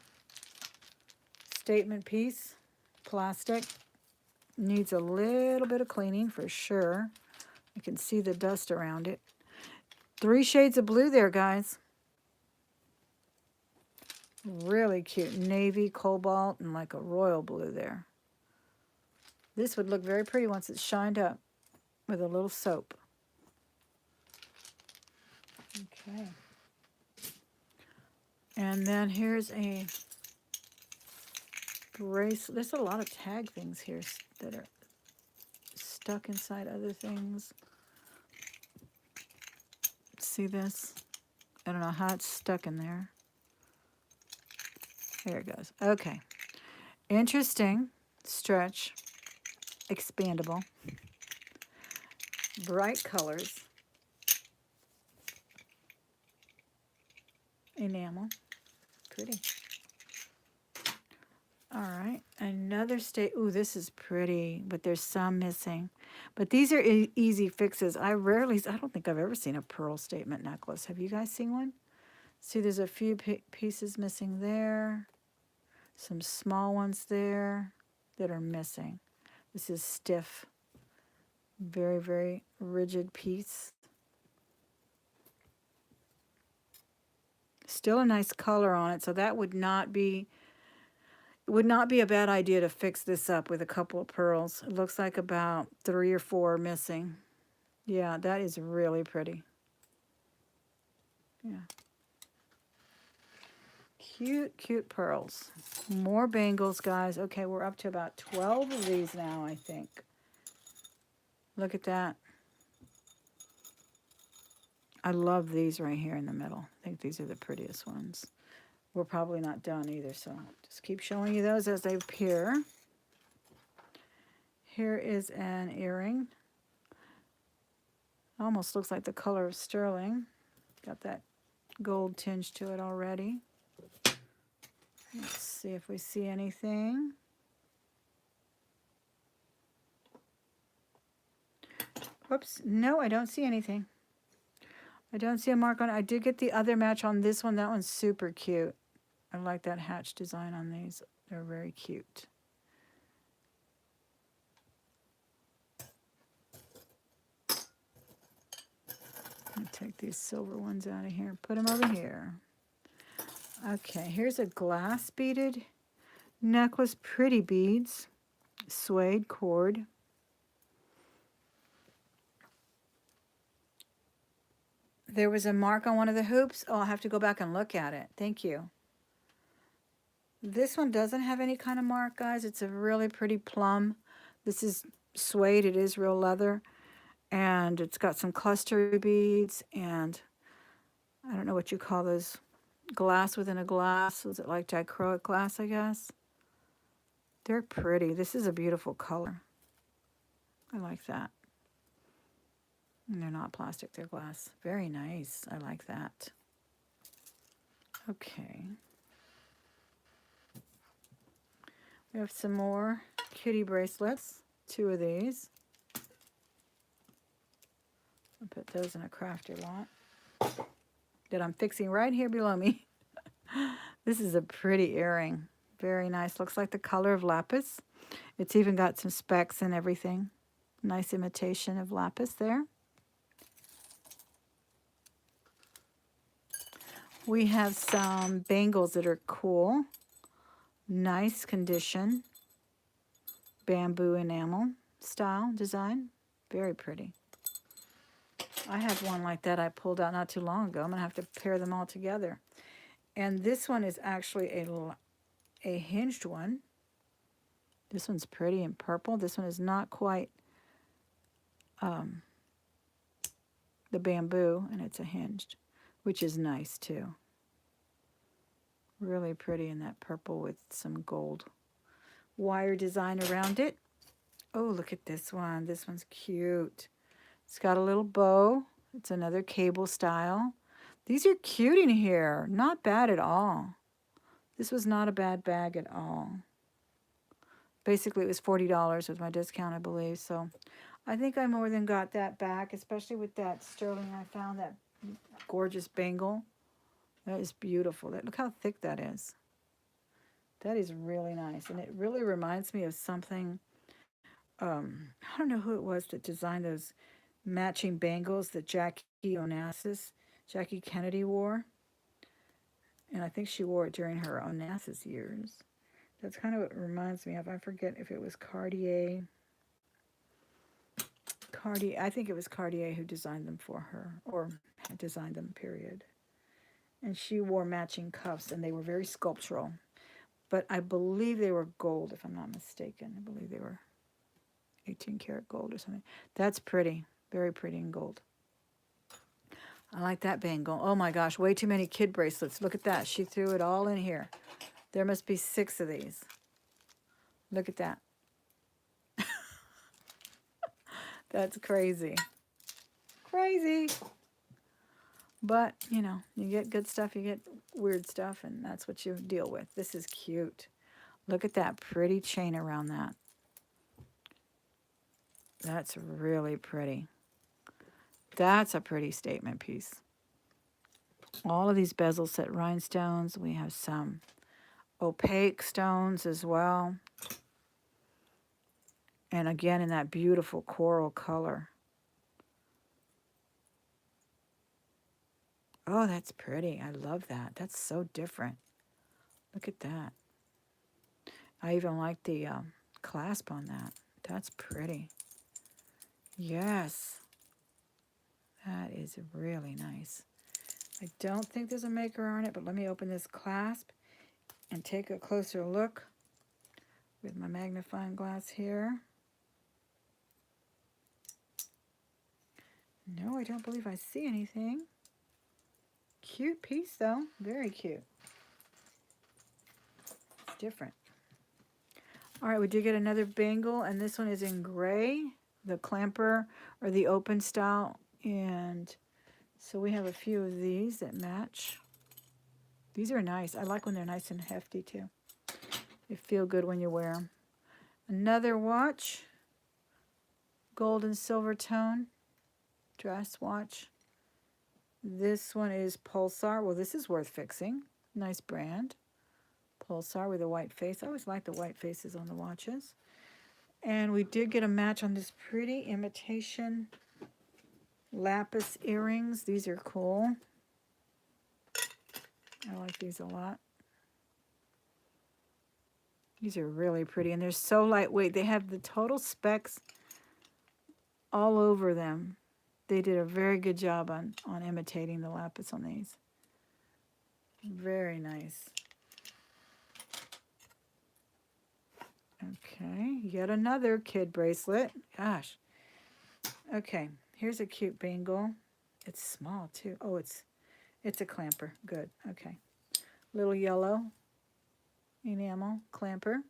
statement piece, plastic. Needs a little bit of cleaning for sure. You can see the dust around it. 3 shades of blue there, guys. Really cute. Navy, cobalt, and like a royal blue there. This would look very pretty once it's shined up with a little soap. Okay. And then here's a bracelet. There's a lot of tag things here that are stuck inside other things. See this? I don't know how it's stuck in there. There it goes. Okay. Interesting. Stretch. Expandable. Bright colors. Enamel. Pretty. All right. Another ooh, this is pretty, but there's some missing. But these are easy fixes. I don't think I've ever seen a pearl statement necklace. Have you guys seen one? See, there's a few pieces missing there. Some small ones there that are missing. This is stiff. Very, very rigid piece. Still a nice color on it, so that would not be a bad idea to fix this up with a couple of pearls. It looks like about 3 or 4 are missing. Yeah, that is really pretty. Yeah. Cute, cute pearls. More bangles, guys. Okay, we're up to about 12 of these now, I think. Look at that. I love these right here in the middle. I think these are the prettiest ones. We're probably not done either, so just keep showing you those as they appear. Here is an earring. Almost looks like the color of sterling. Got that gold tinge to it already. Let's see if we see anything. Whoops, no, I don't see anything. I don't see a mark on it. I did get the other match on this one. That one's super cute. I like that hatch design on these. They're very cute. I'll take these silver ones out of here. Put them over here. Okay, here's a glass beaded necklace. Pretty beads. Suede cord. There was a mark on one of the hoops. Oh, I'll have to go back and look at it. Thank you. This one doesn't have any kind of mark, guys. It's a really pretty plum. This is suede. It is real leather. And it's got some cluster beads. And I don't know what you call those. Glass within a glass. Was it like dichroic glass, I guess? They're pretty. This is a beautiful color. I like that. And they're not plastic, they're glass. Very nice. I like that. Okay. We have some more kitty bracelets. 2 of these. I'll put those in a crafter lot that I'm fixing right here below me. This is a pretty earring. Very nice. Looks like the color of lapis. It's even got some specks and everything. Nice imitation of lapis there. We have some bangles that are cool. Nice condition. Bamboo enamel style design. Very pretty. I have one like that I pulled out not too long ago. I'm going to have to pair them all together. And this one is actually a hinged one. This one's pretty in purple. This one is not quite the bamboo, and it's a hinged, which is nice too. Really pretty in that purple with some gold wire design around it. Oh, look at this one. This one's cute. It's got a little bow. It's another cable style. These are cute in here. Not bad at all. This was not a bad bag at all. Basically, it was $40 with my discount, I believe. So I think I more than got that back, especially with that sterling. I found that gorgeous bangle. That is beautiful. Look how thick that is. That is really nice. And it really reminds me of something. I don't know who it was that designed those matching bangles that Jackie Kennedy wore. And I think she wore it during her Onassis years. That's kind of what it reminds me of. I forget if it was Cartier. I think it was Cartier who designed them for her, or had designed them, period. And she wore matching cuffs, and they were very sculptural. But I believe they were gold, if I'm not mistaken. I believe they were 18 karat gold or something. That's pretty. Very pretty in gold. I like that bangle. Oh my gosh, way too many kid bracelets. Look at that. She threw it all in here. There must be 6 of these. Look at that. That's crazy. Crazy. But, you know, you get good stuff, you get weird stuff, and that's what you deal with. This is cute. Look at that pretty chain around that. That's really pretty. That's a pretty statement piece. All of these bezel set rhinestones. We have some opaque stones as well. And again, in that beautiful coral color. Oh, that's pretty. I love that. That's so different. Look at that. I even like the clasp on that. That's pretty. Yes. That is really nice. I don't think there's a maker on it, but let me open this clasp and take a closer look with my magnifying glass here. No, I don't believe I see anything. Cute piece, though. Very cute. It's different. All right, we did get another bangle, and this one is in gray, the clamper or the open style. And so we have a few of these that match. These are nice. I like when they're nice and hefty, too. They feel good when you wear them. Another watch, gold and silver tone, dress watch. This one is Pulsar. Well, this is worth fixing. Nice brand. Pulsar with a white face. I always like the white faces on the watches. And we did get a match on this pretty imitation Lapis earrings. These are cool. I like these a lot. These are really pretty, and they're so lightweight. They have the total specs all over them. They did a very good job on imitating the lapis on these. Very nice. Okay, yet another kid bracelet. Gosh. Okay, here's a cute bangle. It's small too. Oh, it's a clamper. Good. Okay. Little yellow enamel clamper.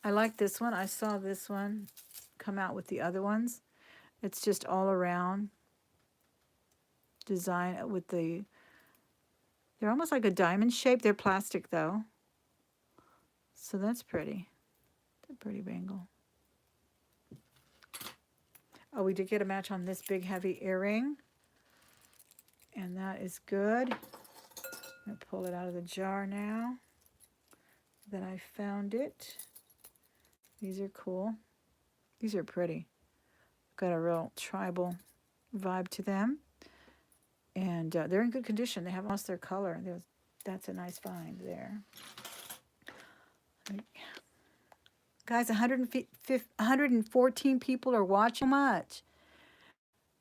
I like this one. I saw this one come out with the other ones. It's just all around design with they're almost like a diamond shape. They're plastic though. So that's pretty. It's a pretty bangle. Oh, we did get a match on this big heavy earring. And that is good. I'm going to pull it out of the jar now that I found it. These are cool. These are pretty. Got a real tribal vibe to them. And they're in good condition. They haven't lost their color. That's a nice find there. Guys, 114 people are watching. Much.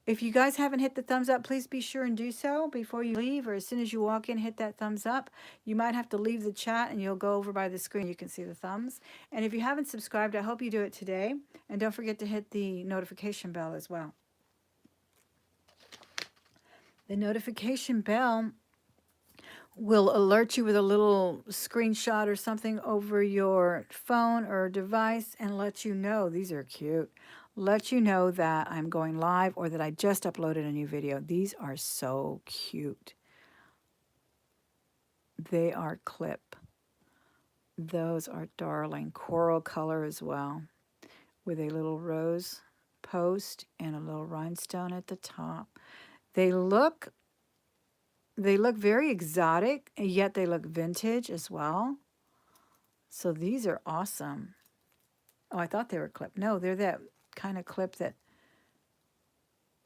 If you guys haven't hit the thumbs up, please be sure and do so before you leave, or as soon as you walk in, hit that thumbs up. You might have to leave the chat and you'll go over by the screen. You can see the thumbs. And if you haven't subscribed, I hope you do it today. And don't forget to hit the notification bell as well. The notification bell will alert you with a little screenshot or something over your phone or device and let you know. These are cute. Let you know that I'm going live or that I just uploaded a new video. These are so cute. They are clip. Those are darling. Coral color as well. with a little rose post and a little rhinestone at the top. They look very exotic, and yet they look vintage as well. So these are awesome. Oh, I thought they were clipped. No, they're that kind of clip that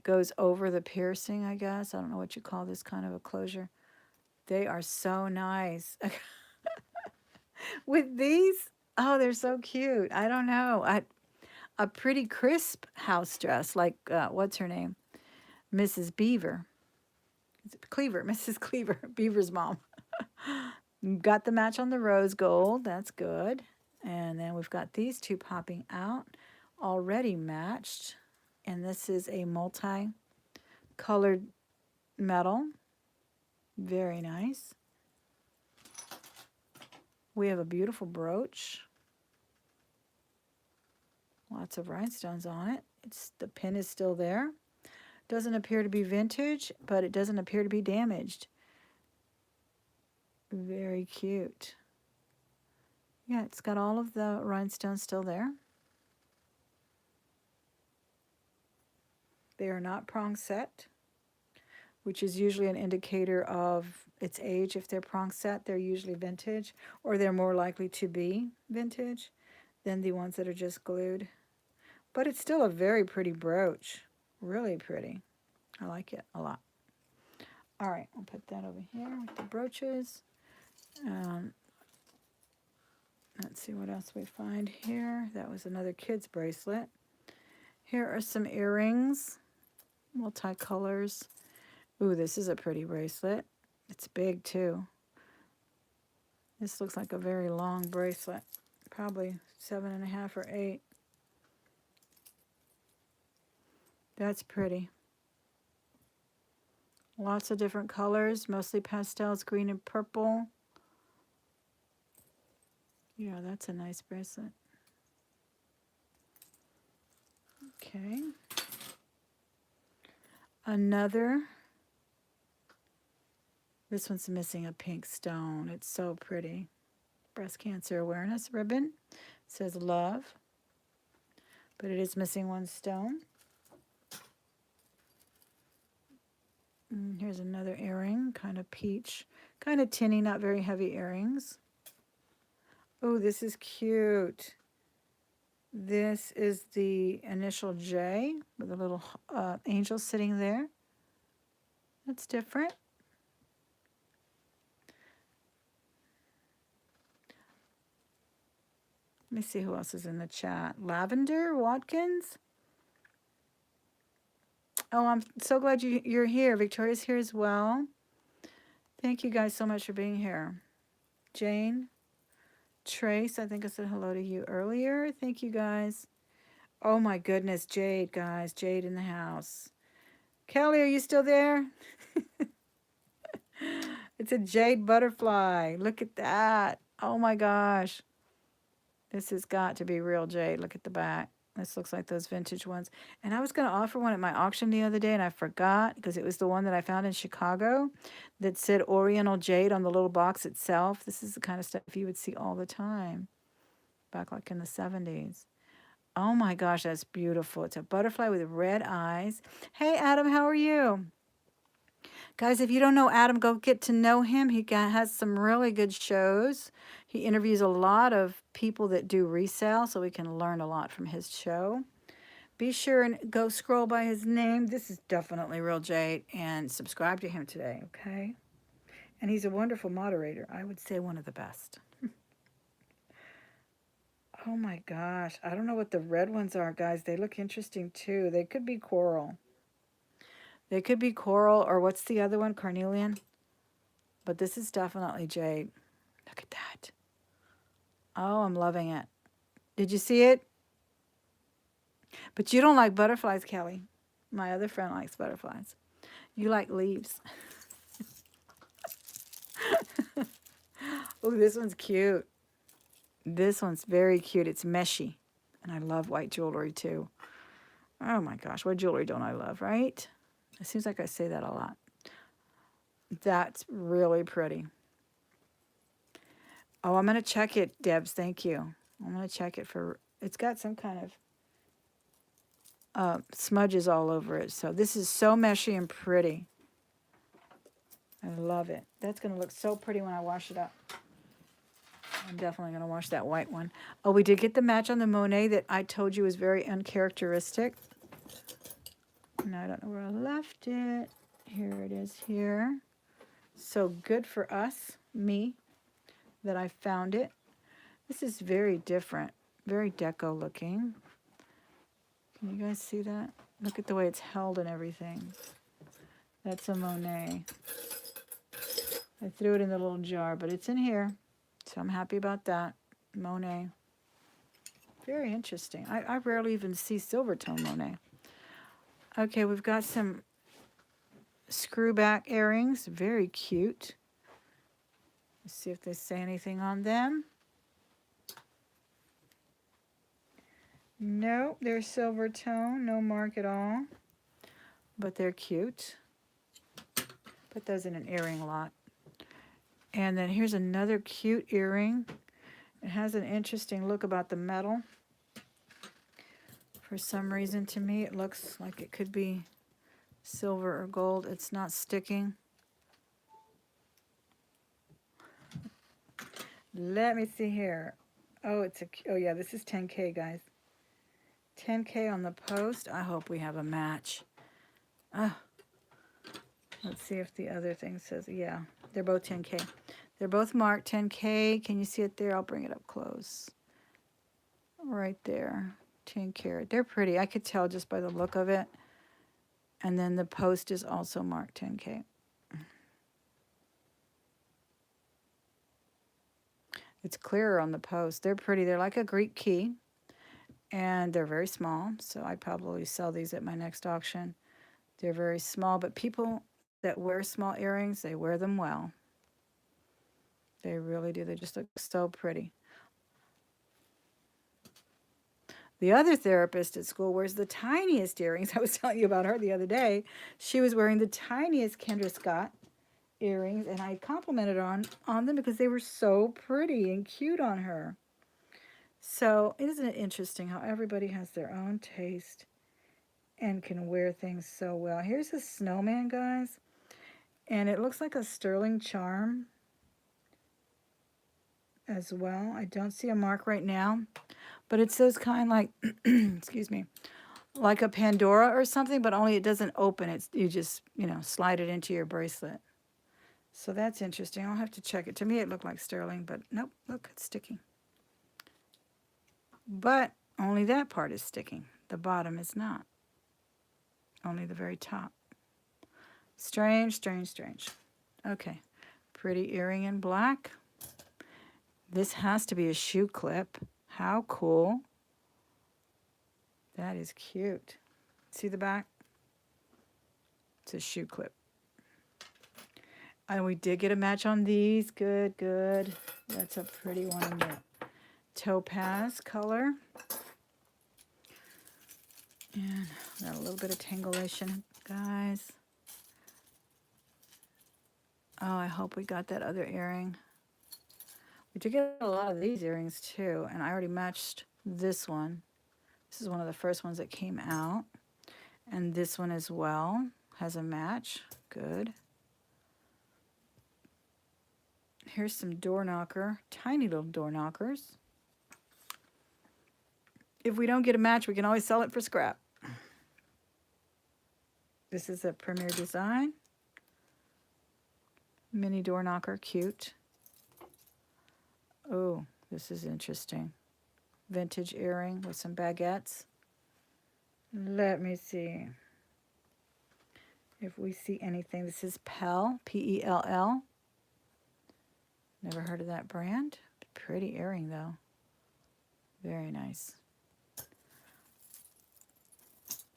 goes over the piercing, I guess. I don't know what you call this kind of a closure. They are so nice. With these, oh, they're so cute. I don't know. A pretty crisp house dress, like, what's her name? Mrs. Beaver. Is it Cleaver? Mrs. Cleaver, Beaver's mom. Got the match on the rose gold. That's good. And then we've got these two popping out, already matched. And this is a multi-colored metal. Very nice. We have a beautiful brooch. Lots of rhinestones on it. The pin is still there. Doesn't appear to be vintage, but it doesn't appear to be damaged. Very cute. Yeah, it's got all of the rhinestones still there. They are not prong set, which is usually an indicator of its age. If they're prong set, they're usually vintage, or they're more likely to be vintage than the ones that are just glued. But it's still a very pretty brooch. Really pretty. I like it a lot. All right, I'll put that over here with the brooches. Let's see what else we find here. That was another kid's bracelet. Here are some earrings, multicolors. Ooh, this is a pretty bracelet. It's big too. This looks like a very long bracelet, probably 7.5 or 8. That's pretty. Lots of different colors, mostly pastels, green and purple. Yeah, that's a nice bracelet. Okay. Another. This one's missing a pink stone. It's so pretty. Breast cancer awareness ribbon. It says love, but it is missing one stone. Here's another earring, kind of peach, kind of tinny, not very heavy earrings. Oh, this is cute. This is the initial J with a little angel sitting there. That's different. Let me see who else is in the chat. Lavender Watkins. Oh, I'm so glad you're here. Victoria's here as well. Thank you guys so much for being here. Jane, Trace, I think I said hello to you earlier. Thank you guys. Oh my goodness, Jade, guys. Jade in the house. Kelly, are you still there? It's a Jade Butterfly. Look at that. Oh my gosh. This has got to be real jade. Look at the back. This looks like those vintage ones. And I was going to offer one at my auction the other day, and I forgot because it was the one that I found in Chicago that said Oriental Jade on the little box itself. This is the kind of stuff you would see all the time back like in the 70s. Oh my gosh, that's beautiful. It's a butterfly with red eyes. Hey, Adam, how are you? Guys, if you don't know Adam, go get to know him. He has some really good shows. He interviews a lot of people that do resale, so we can learn a lot from his show. Be sure and go scroll by his name. This is definitely Real Jade, and subscribe to him today, okay? And he's a wonderful moderator. I would say one of the best. Oh my gosh. I don't know what the red ones are, guys. They look interesting too. They could be coral. They could be coral, or what's the other one? Carnelian. But this is definitely jade. Look at that. Oh, I'm loving it. Did you see it? But you don't like butterflies, Kelly. My other friend likes butterflies. You like leaves. Oh, this one's cute. This one's very cute. It's meshy. And I love white jewelry too. Oh my gosh, what jewelry don't I love, right? It seems like I say that a lot. That's really pretty. Oh, I'm going to check it, Debs. Thank you. I'm going to check it for, it's got some kind of smudges all over it. So this is so meshy and pretty. I love it. That's going to look so pretty when I wash it up. I'm definitely going to wash that white one. Oh, we did get the match on the Monet that I told you was very uncharacteristic. And I don't know where I left it. Here it is here. So good for us, me, that I found it. This is very different, very deco looking. Can you guys see that? Look at the way it's held and everything. That's a Monet. I threw it in the little jar, but it's in here. So I'm happy about that. Monet. Very interesting. I rarely even see silver tone Monet. Okay, we've got some screwback earrings. Very cute. Let's see if they say anything on them. No, they're silver tone. No mark at all. But they're cute. Put those in an earring lot. And then here's another cute earring. It has an interesting look about the metal. For some reason, to me, it looks like it could be silver or gold. It's not sticking. Let me see here. Oh, oh yeah, this is 10K, guys. 10K on the post. I hope we have a match. Let's see if the other thing says, yeah, they're both 10K. They're both marked 10K. Can you see it there? I'll bring it up close. Right there. 10 karat. They're pretty. I could tell just by the look of it. And then the post is also marked 10K. It's clearer on the post. They're pretty. They're like a Greek key. And they're very small. So I'd probably sell these at my next auction. They're very small. But people that wear small earrings, they wear them well. They really do. They just look so pretty. The other therapist at school wears the tiniest earrings. I was telling you about her the other day. She was wearing the tiniest Kendra Scott earrings, and I complimented on them because they were so pretty and cute on her. So isn't it interesting how everybody has their own taste and can wear things so well? Here's a snowman, guys, and it looks like a sterling charm as well. I don't see a mark right now, but it says kind of like, excuse me, like a Pandora or something, but only it doesn't open. It's you just, slide it into your bracelet. So that's interesting. I'll have to check it. To me, it looked like sterling, but nope, look, it's sticking. But only that part is sticking. The bottom is not. Only the very top. Strange, strange, strange. Okay, pretty earring in black. This has to be a shoe clip. How cool. That is cute. See the back? It's a shoe clip. And we did get a match on these. Good, good. That's a pretty one in the topaz color. And got a little bit of tangulation, guys. Oh, I hope we got that other earring. We did get a lot of these earrings too, and I already matched this one. This is one of the first ones that came out. And this one as well has a match. Good. Here's some door knocker, tiny little door knockers. If we don't get a match, we can always sell it for scrap. This is a Premier Design. Mini door knocker, cute. Oh, this is interesting. Vintage earring with some baguettes. Let me see if we see anything. This is Pell, P-E-L-L. Never heard of that brand. Pretty earring, though. Very nice.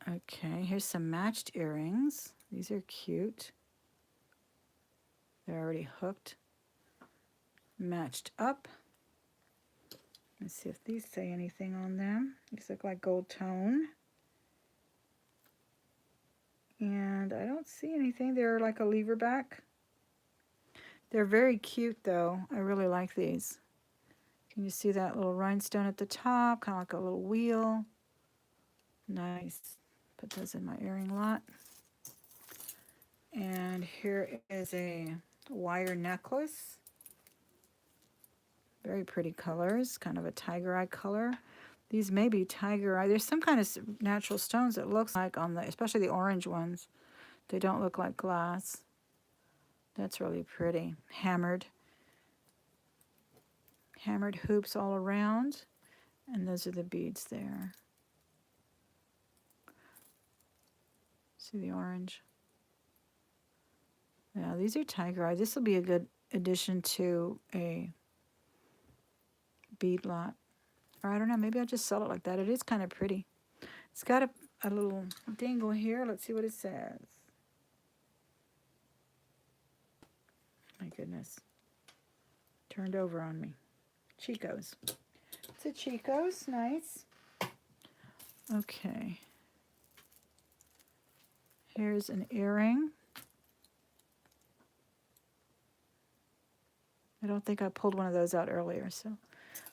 Okay, here's some matched earrings. These are cute. They're already hooked. Matched up. Let's see if these say anything on them. These look like gold tone. And I don't see anything. They're like a lever back. They're very cute, though. I really like these. Can you see that little rhinestone at the top? Kind of like a little wheel. Nice. Put those in my earring lot. And here is a wire necklace. Very pretty colors, kind of a tiger eye color. These may be tiger eye. There's some kind of natural stones that looks like on the, especially the orange ones. They don't look like glass. That's really pretty. Hammered hoops all around. And those are the beads there. See the orange? Yeah, these are tiger eye. This will be a good addition to a bead lot. Or I don't know, maybe I'll just sell it like that. It is kind of pretty. It's got a little dangle here. Let's see what it says. My goodness. Turned over on me. Chico's. It's a Chico's. Nice. Okay. Here's an earring. I don't think I pulled one of those out earlier, so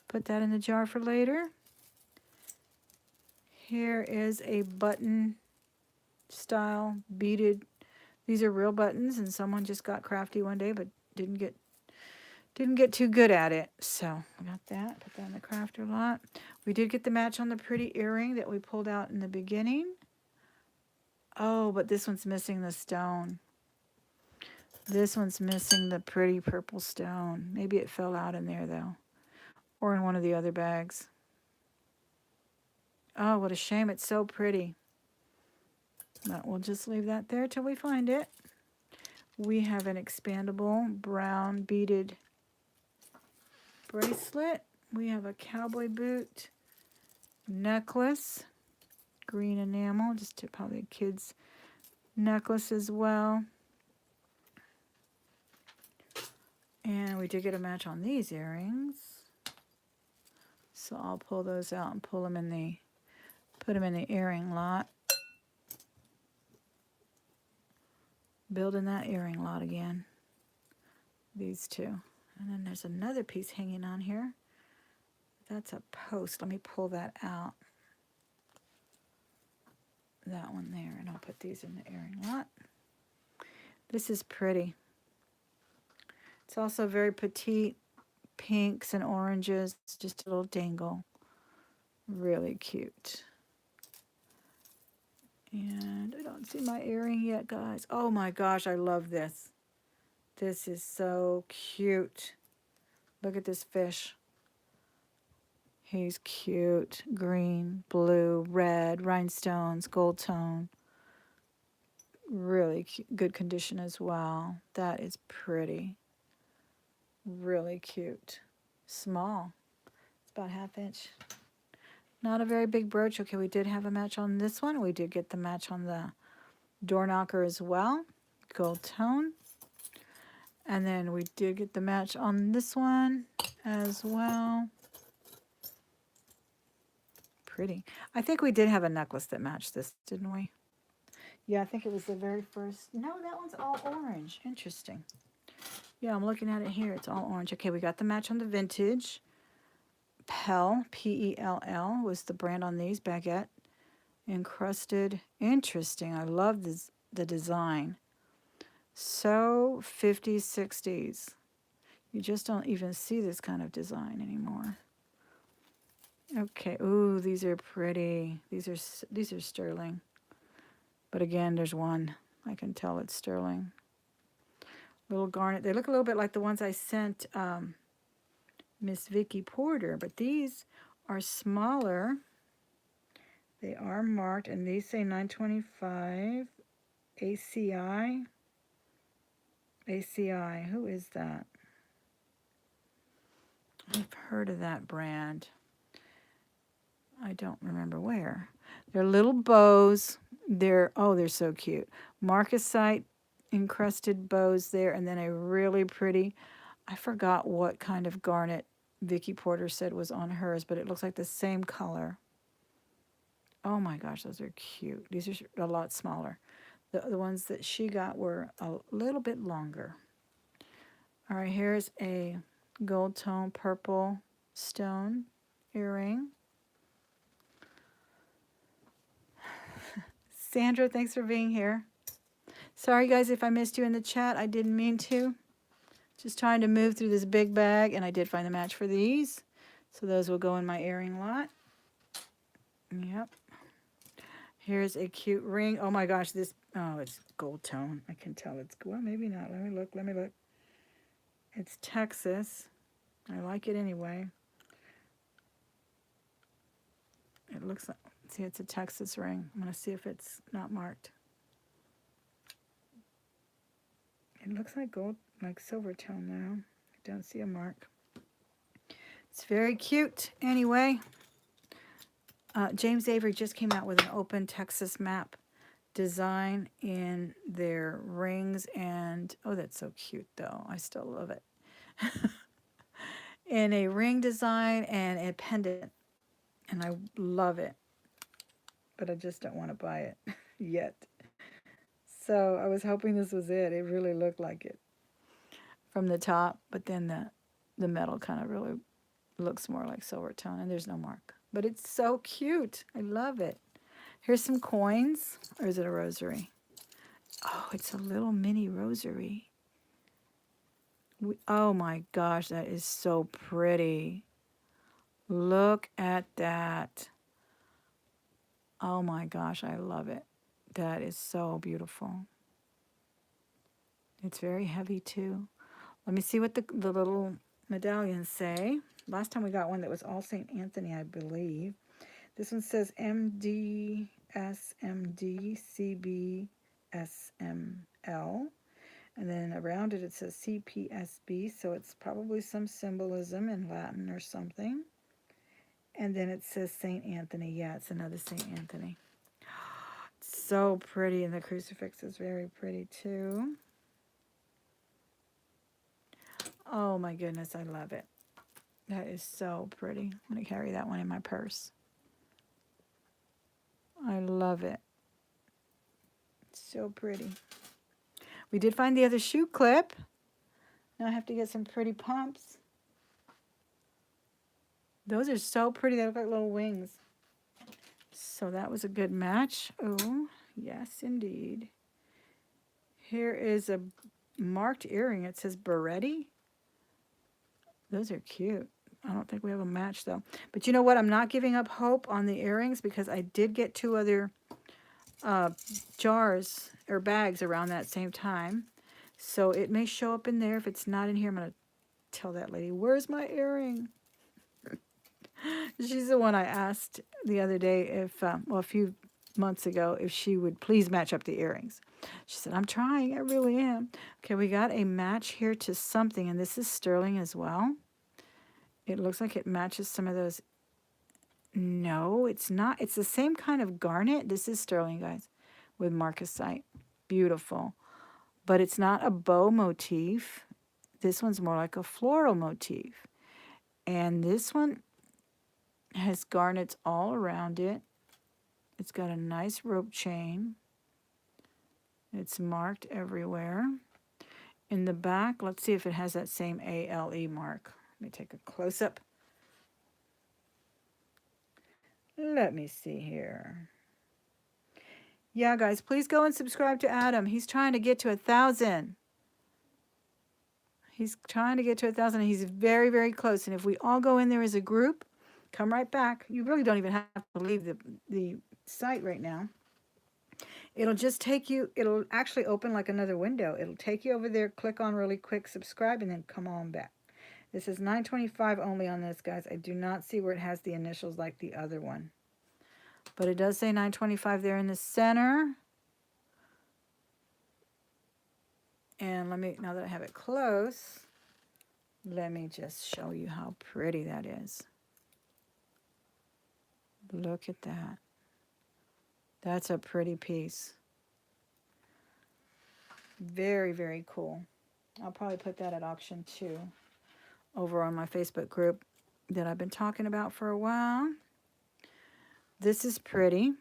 put that in the jar for later. Here is a button style beaded. These are real buttons, and someone just got crafty one day, but didn't get too good at it. So I got that. Put that in the crafter lot. We did get the match on the pretty earring that we pulled out in the beginning. Oh, but this one's missing the stone. This one's missing the pretty purple stone. Maybe it fell out in there, though. Or in one of the other bags. Oh, what a shame. It's so pretty. But we'll just leave that there till we find it. We have an expandable brown beaded bracelet. We have a cowboy boot necklace. Green enamel. Just probably a kid's necklace as well. And we did get a match on these earrings. So I'll pull those out and put them in the earring lot. Building that earring lot again. These two. And then there's another piece hanging on here. That's a post. Let me pull that out. That one there. And I'll put these in the earring lot. This is pretty. It's also very petite. Pinks and oranges. It's just a little dangle. Really cute. And I don't see my earring yet, guys. Oh my gosh, I love this. This is so cute. Look at this fish. He's cute. Green, blue, red, rhinestones, gold tone. Really good condition as well. That is pretty. Really cute. Small. It's about 1/2 inch. Not a very big brooch. Okay, we did have a match on this one. We did get the match on the door knocker as well. Gold tone. And then we did get the match on this one as well. Pretty. I think we did have a necklace that matched this, didn't we? Yeah, I think it was the very first. No, that one's all orange. Interesting. Yeah, I'm looking at it here. It's all orange. Okay, we got the match on the vintage. Pell, P-E-L-L, was the brand on these. Baguette. Encrusted. Interesting. I love this, the design. So 50s, 60s. You just don't even see this kind of design anymore. Okay. Ooh, these are pretty. These are sterling. But again, there's one. I can tell it's sterling. Little garnet. They look a little bit like the ones I sent Miss Vicky Porter, but these are smaller. They are marked, and these say 925 ACI. ACI. Who is that? I've heard of that brand. I don't remember where. They're little bows. They're so cute. Marcasite encrusted bows there, and then a really pretty, I forgot what kind of garnet Vicky Porter said was on hers, but it looks like the same color. Oh my gosh, those are cute. These are a lot smaller. The ones that she got were a little bit longer. All right, here's a gold tone purple stone earring. Sandra, thanks for being here. Sorry, guys, if I missed you in the chat. I didn't mean to. Just trying to move through this big bag, and I did find the match for these. So those will go in my earring lot. Yep. Here's a cute ring. Oh my gosh, this, oh, it's gold tone. I can tell it's, well, maybe not. Let me look. It's Texas. I like it anyway. It looks like, see, it's a Texas ring. I'm going to see if it's not marked. It looks like gold, like silver tone now. I don't see a mark. It's very cute. Anyway, James Avery just came out with an open Texas map design in their rings. And, oh, that's so cute, though. I still love it. In a ring design and a pendant. And I love it. But I just don't want to buy it yet. So I was hoping this was it. It really looked like it from the top, but then the metal kind of really looks more like silver tone, and there's no mark. But it's so cute. I love it. Here's some coins, or is it a rosary? Oh, it's a little mini rosary. Oh my gosh, that is so pretty. Look at that. Oh my gosh, I love it. That is so beautiful. It's very heavy too. Let me see what the little medallions say. Last time we got one that was all St. Anthony, I believe. This one says MD, SMD, CB, SML. And then around it, it says CPSB. So it's probably some symbolism in Latin or something. And then it says St. Anthony. Yeah, it's another St. Anthony. It's so pretty. And the crucifix is very pretty too. Oh my goodness, I love it. That is so pretty. I'm going to carry that one in my purse. I love it. It's so pretty. We did find the other shoe clip. Now I have to get some pretty pumps. Those are so pretty. They look like little wings. So that was a good match. Oh, yes, indeed. Here is a marked earring. It says Beretti. Those are cute. I don't think we have a match, though. But you know what? I'm not giving up hope on the earrings because I did get 2 other jars or bags around that same time. So it may show up in there. If it's not in here, I'm going to tell that lady, where's my earring? She's the one I asked the other day if, well, a few months ago, if she would please match up the earrings. She said, I'm trying. I really am. Okay, we got a match here to something, and this is sterling as well. It looks like it matches some of those. No, it's not. It's the same kind of garnet. This is sterling, guys, with marcasite. Beautiful. But it's not a bow motif. This one's more like a floral motif. And this one has garnets all around it. It's got a nice rope chain. It's marked everywhere. In the back, let's see if it has that same ALE mark. Let me take a close-up. Let me see here. Yeah, guys, please go and subscribe to Adam. He's trying to get to 1,000. He's trying to get to 1,000, and he's very, very close. And if we all go in there as a group, come right back. You really don't even have to leave the site right now. It'll just take you, it'll actually open like another window. It'll take you over there, click on really quick, subscribe, and then come on back. This is $9.25 only on this, guys. I do not see where it has the initials like the other one. But it does say $9.25 there in the center. And let me, now that I have it close, let me just show you how pretty that is. Look at that. That's a pretty piece. Very, very cool. I'll probably put that at auction too over on my Facebook group that I've been talking about for a while. This is pretty.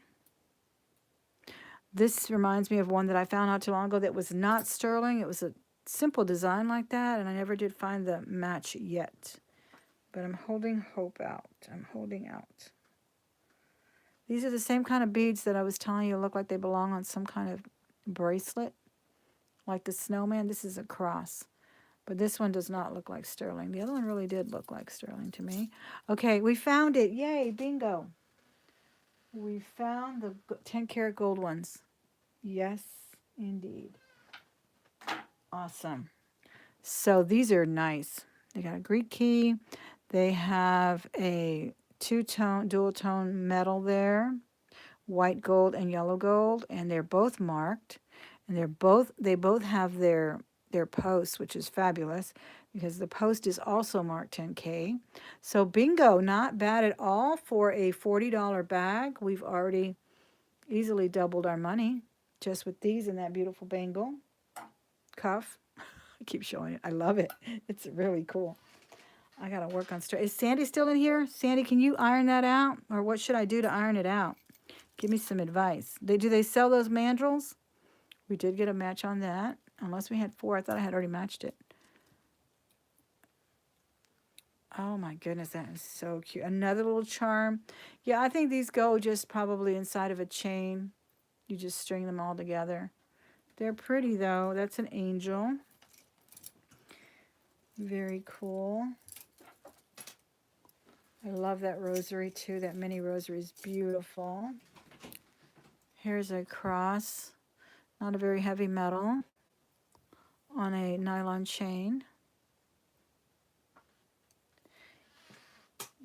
This reminds me of one that I found not too long ago that was not sterling. It was a simple design like that, and I never did find the match yet. But I'm holding hope out. I'm holding out. These are the same kind of beads that I was telling you look like they belong on some kind of bracelet, like the snowman. This is a cross, but this one does not look like sterling. The other one really did look like sterling to me. Okay, we found it. Yay, bingo. We found the 10 karat gold ones. Yes, indeed. Awesome. So these are nice. They got a Greek key. They have a two-tone, dual-tone metal there, white gold and yellow gold, and they're both marked. And they both have their posts, which is fabulous because the post is also marked 10K. So bingo, not bad at all for a $40 bag. We've already easily doubled our money just with these and that beautiful bangle cuff. I keep showing it. I love it. It's really cool. I got to work on straight. Is Sandy still in here? Sandy, can you iron that out? Or what should I do to iron it out? Give me some advice. Do they sell those mandrels? We did get a match on that. Unless we had 4. I thought I had already matched it. Oh my goodness, that is so cute. Another little charm. Yeah, I think these go just probably inside of a chain. You just string them all together. They're pretty though. That's an angel. Very cool. I love that rosary too. That mini rosary is beautiful. Here's a cross. Not a very heavy metal on a nylon chain.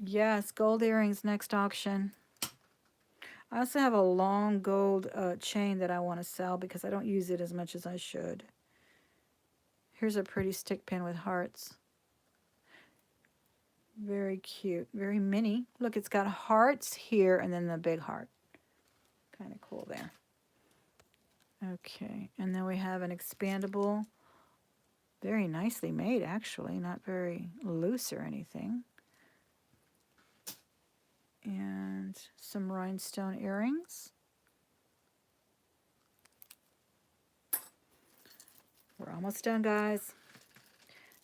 Yes, gold earrings next auction. I also have a long gold chain that I want to sell because I don't use it as much as I should. Here's a pretty stick pin with hearts. Very cute, very mini. Look, it's got hearts here and then the big heart. Kind of cool there. Okay, and then we have an expandable, very nicely made actually, not very loose or anything. And some rhinestone earrings. We're almost done, guys.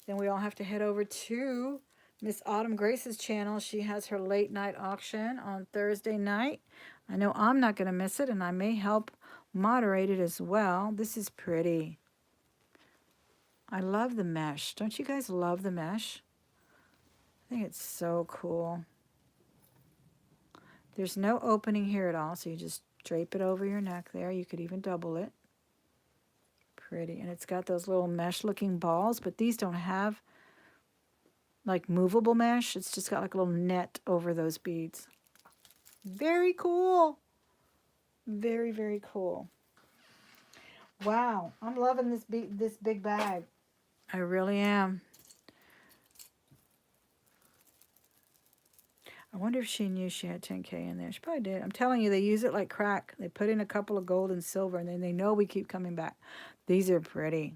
Then we all have to head over to Miss Autumn Grace's channel. She has her late night auction on Thursday night. I know I'm not going to miss it, and I may help moderate it as well. This is pretty. I love the mesh. Don't you guys love the mesh? I think it's so cool. There's no opening here at all, so you just drape it over your neck there. You could even double it. Pretty. And it's got those little mesh-looking balls, but these don't have like movable mesh. It's just got like a little net over those beads. Very cool. Very, very cool. Wow, I'm loving this big bag. I really am. I wonder if she knew she had 10K in there. She probably did. I'm telling you, they use it like crack. They put in a couple of gold and silver, and then they know we keep coming back. These are pretty.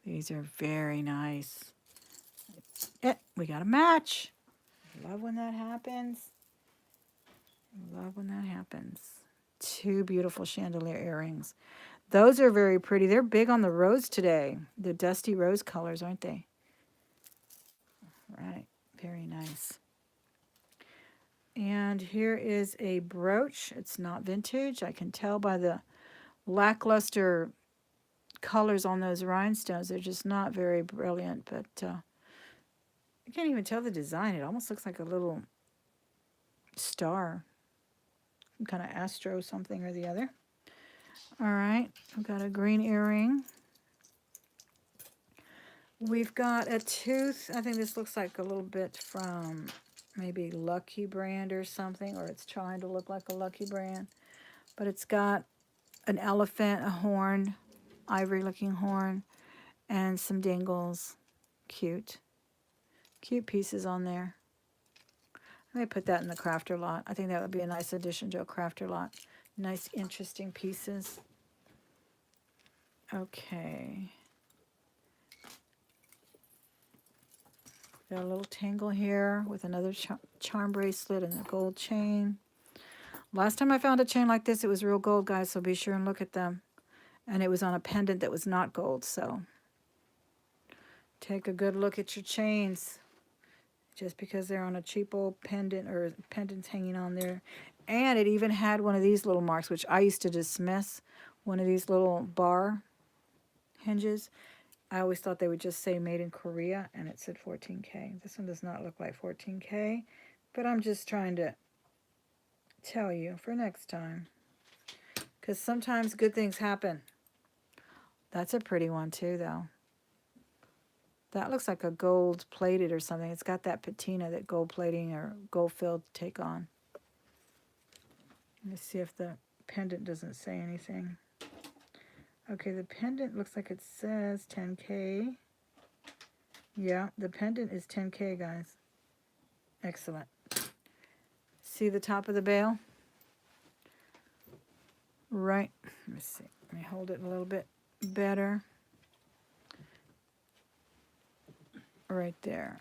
These are very nice. We got a match. I love when that happens. I love when that happens. 2 beautiful chandelier earrings. Those are very pretty. They're big on the rose today. The dusty rose colors, aren't they? Right. Very nice. And here is a brooch. It's not vintage. I can tell by the lackluster colors on those rhinestones. They're just not very brilliant, but I can't even tell the design. It almost looks like a little star. Some kind of astro something or the other. All right. I've got a green earring. We've got a tooth. I think this looks like a little bit from maybe Lucky Brand or something, or it's trying to look like a Lucky Brand. But it's got an elephant, a horn, ivory-looking horn, and some dangles. Cute. Cute pieces on there. I may put that in the crafter lot. I think that would be a nice addition to a crafter lot. Nice, interesting pieces. Okay. Got a little tangle here with another charm bracelet and a gold chain. Last time I found a chain like this, it was real gold, guys, so be sure and look at them. And it was on a pendant that was not gold, so take a good look at your chains. just because they're on a cheap old pendant or pendants hanging on there. And it even had one of these little marks, which I used to dismiss, one of these little bar hinges. I always thought they would just say made in Korea, and it said 14K. This one does not look like 14K, but I'm just trying to tell you for next time, because sometimes good things happen. That's a pretty one too, though. That looks like a gold plated or something. It's got that patina that gold plating or gold filled take on. Let me see if the pendant doesn't say anything. Okay, the pendant looks like it says 10K. Yeah, the pendant is 10K, guys. Excellent. See the top of the bail? Right. Let me see. Let me hold it a little bit better. Right there.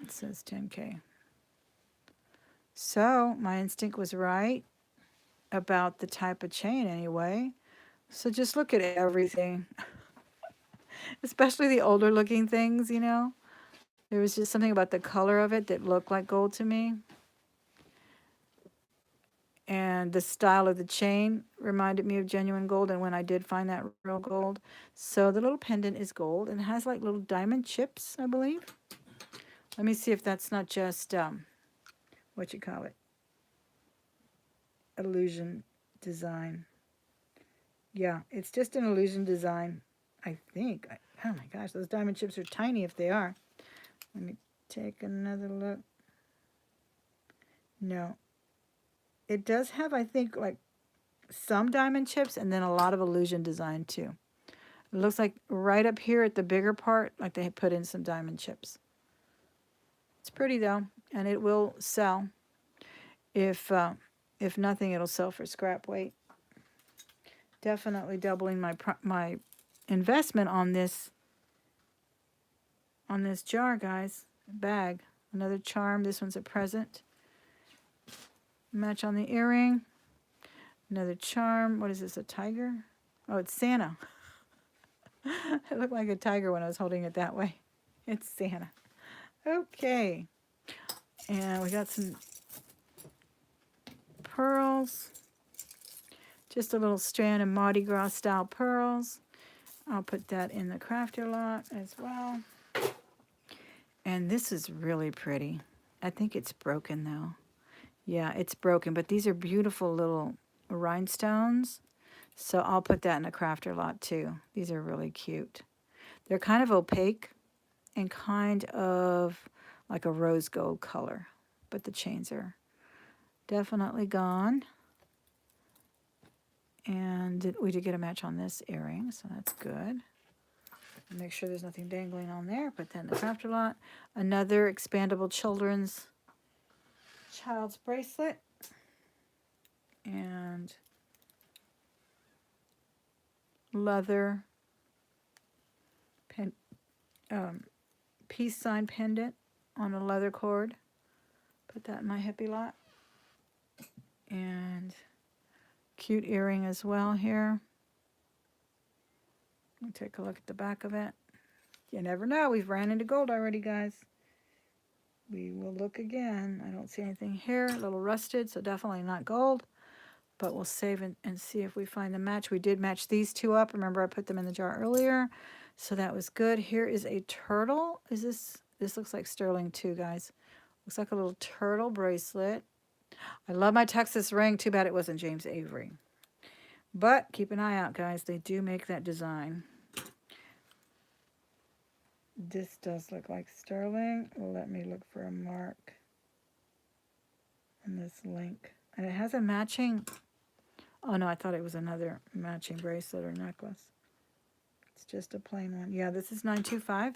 It says 10K. So my instinct was right about the type of chain anyway. So just look at everything, especially the older looking things, you know. There was just something about the color of it that looked like gold to me. And the style of the chain reminded me of genuine gold, and when I did find that real gold. So the little pendant is gold and has like little diamond chips, I believe. Let me see if that's not just, what you call it, illusion design. Yeah, it's just an illusion design, I think. Oh my gosh, those diamond chips are tiny if they are. Let me take another look. No. It does have, I think, like some diamond chips and then a lot of illusion design too. It looks like right up here at the bigger part, like they put in some diamond chips. It's pretty though, and it will sell. If nothing, it'll sell for scrap weight. Definitely doubling my investment on this jar, guys. Bag. Another charm. This one's a present. Match on the earring. Another charm. What is this, a tiger? Oh, it's Santa. It looked like a tiger when I was holding it that way. It's Santa. Okay. And we got some pearls. Just a little strand of Mardi Gras style pearls. I'll put that in the crafter lot as well. And this is really pretty. I think it's broken though. Yeah, it's broken, but these are beautiful little rhinestones. So I'll put that in a crafter lot too. These are really cute. They're kind of opaque and kind of like a rose gold color, but the chains are definitely gone. And we did get a match on this earring, so that's good. Make sure there's nothing dangling on there. Put that in the crafter lot. Another expandable child's bracelet. And leather peace sign pendant on a leather cord. Put that in my hippie lot. And cute earring as well here. Let me take a look at the back of it. You never know. We've ran into gold already, guys. We will look again. I don't see anything here. A little rusted, so definitely not gold. But we'll save and see if we find the match. We did match these two up. Remember, I put them in the jar earlier. So that was good. Here is a turtle. This looks like sterling too, guys. Looks like a little turtle bracelet. I love my Texas ring. Too bad it wasn't James Avery. But keep an eye out, guys. They do make that design. This does look like sterling. Let me look for a mark on this link. And it has a matching... Oh, no, I thought it was another matching bracelet or necklace. It's just a plain one. Yeah, this is 925.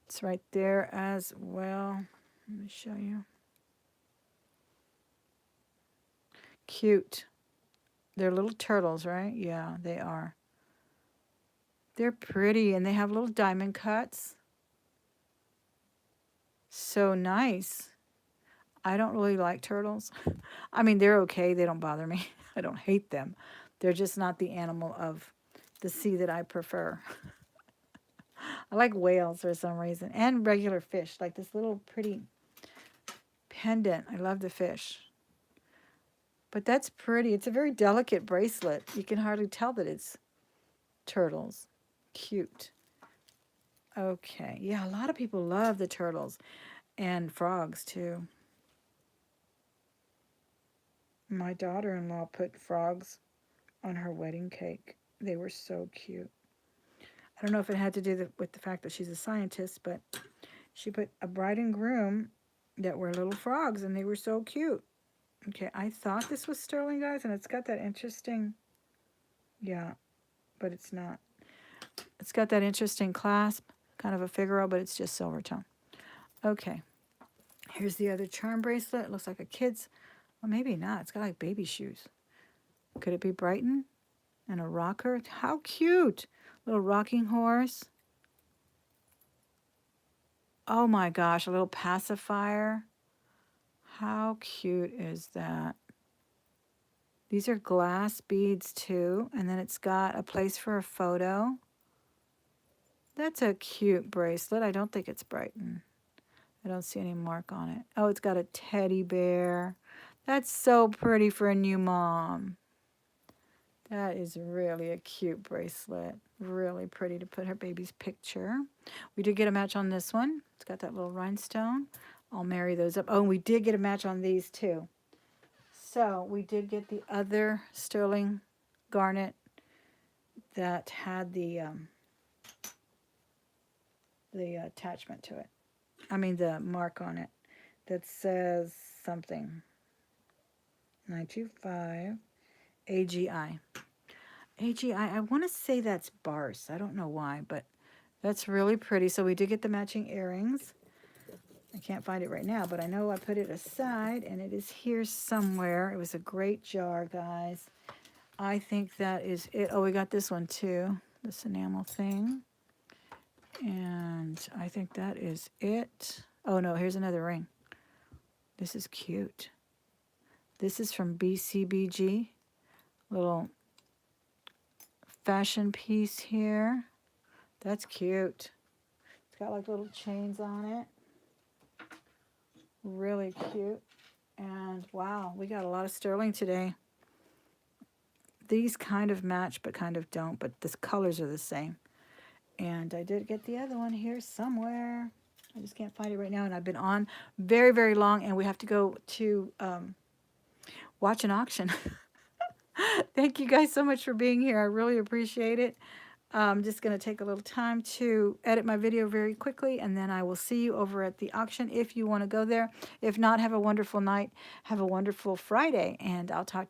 It's right there as well. Let me show you. Cute. They're little turtles, right? Yeah, they are. They're pretty, and they have little diamond cuts. So nice. I don't really like turtles. I mean, they're okay. They don't bother me. I don't hate them. They're just not the animal of the sea that I prefer. I like whales for some reason, and regular fish, like this little pretty pendant. I love the fish. But that's pretty. It's a very delicate bracelet. You can hardly tell that it's turtles. Cute. Okay. Yeah, a lot of people love the turtles and frogs too. My daughter-in-law put frogs on her wedding cake. They were so cute. I don't know if it had to do with the fact that she's a scientist, but she put a bride and groom that were little frogs, and they were so cute. Okay, I thought this was sterling, guys, and it's got that interesting, yeah, but it's not. It's got that interesting clasp, kind of a Figaro, but it's just silver tone. Okay, here's the other charm bracelet. It looks like a kid's, well, maybe not. It's got like baby shoes. Could it be Brighton? And a rocker? How cute! Little rocking horse. Oh my gosh, a little pacifier. How cute is that? These are glass beads too, and then it's got a place for a photo. That's a cute bracelet. I don't think it's Brighton. I don't see any mark on it. Oh, it's got a teddy bear. That's so pretty for a new mom. That is really a cute bracelet. Really pretty to put her baby's picture. We did get a match on this one. It's got that little rhinestone. I'll marry those up. Oh, and we did get a match on these too. So we did get the other sterling garnet that had the attachment to it. I mean the mark on it that says something. 925 AGI. AGI, I want to say that's Bars. I don't know why, but that's really pretty. So we did get the matching earrings. I can't find it right now, but I know I put it aside, and it is here somewhere. It was a great jar, guys. I think that is it. Oh, we got this one too, this enamel thing. And I think that is it. Oh, no, here's another ring. This is cute. This is from BCBG. Little fashion piece here. That's cute. It's got like little chains on it. Really cute. And wow, we got a lot of sterling today. These kind of match, but kind of don't, but the colors are the same. And I did get the other one here somewhere. I just can't find it right now, and I've been on very, very long, and we have to go to watch an auction. Thank you guys so much for being here. I really appreciate it. I'm just going to take a little time to edit my video very quickly, and then I will see you over at the auction if you want to go there. If not, have a wonderful night. Have a wonderful Friday, and I'll talk to you.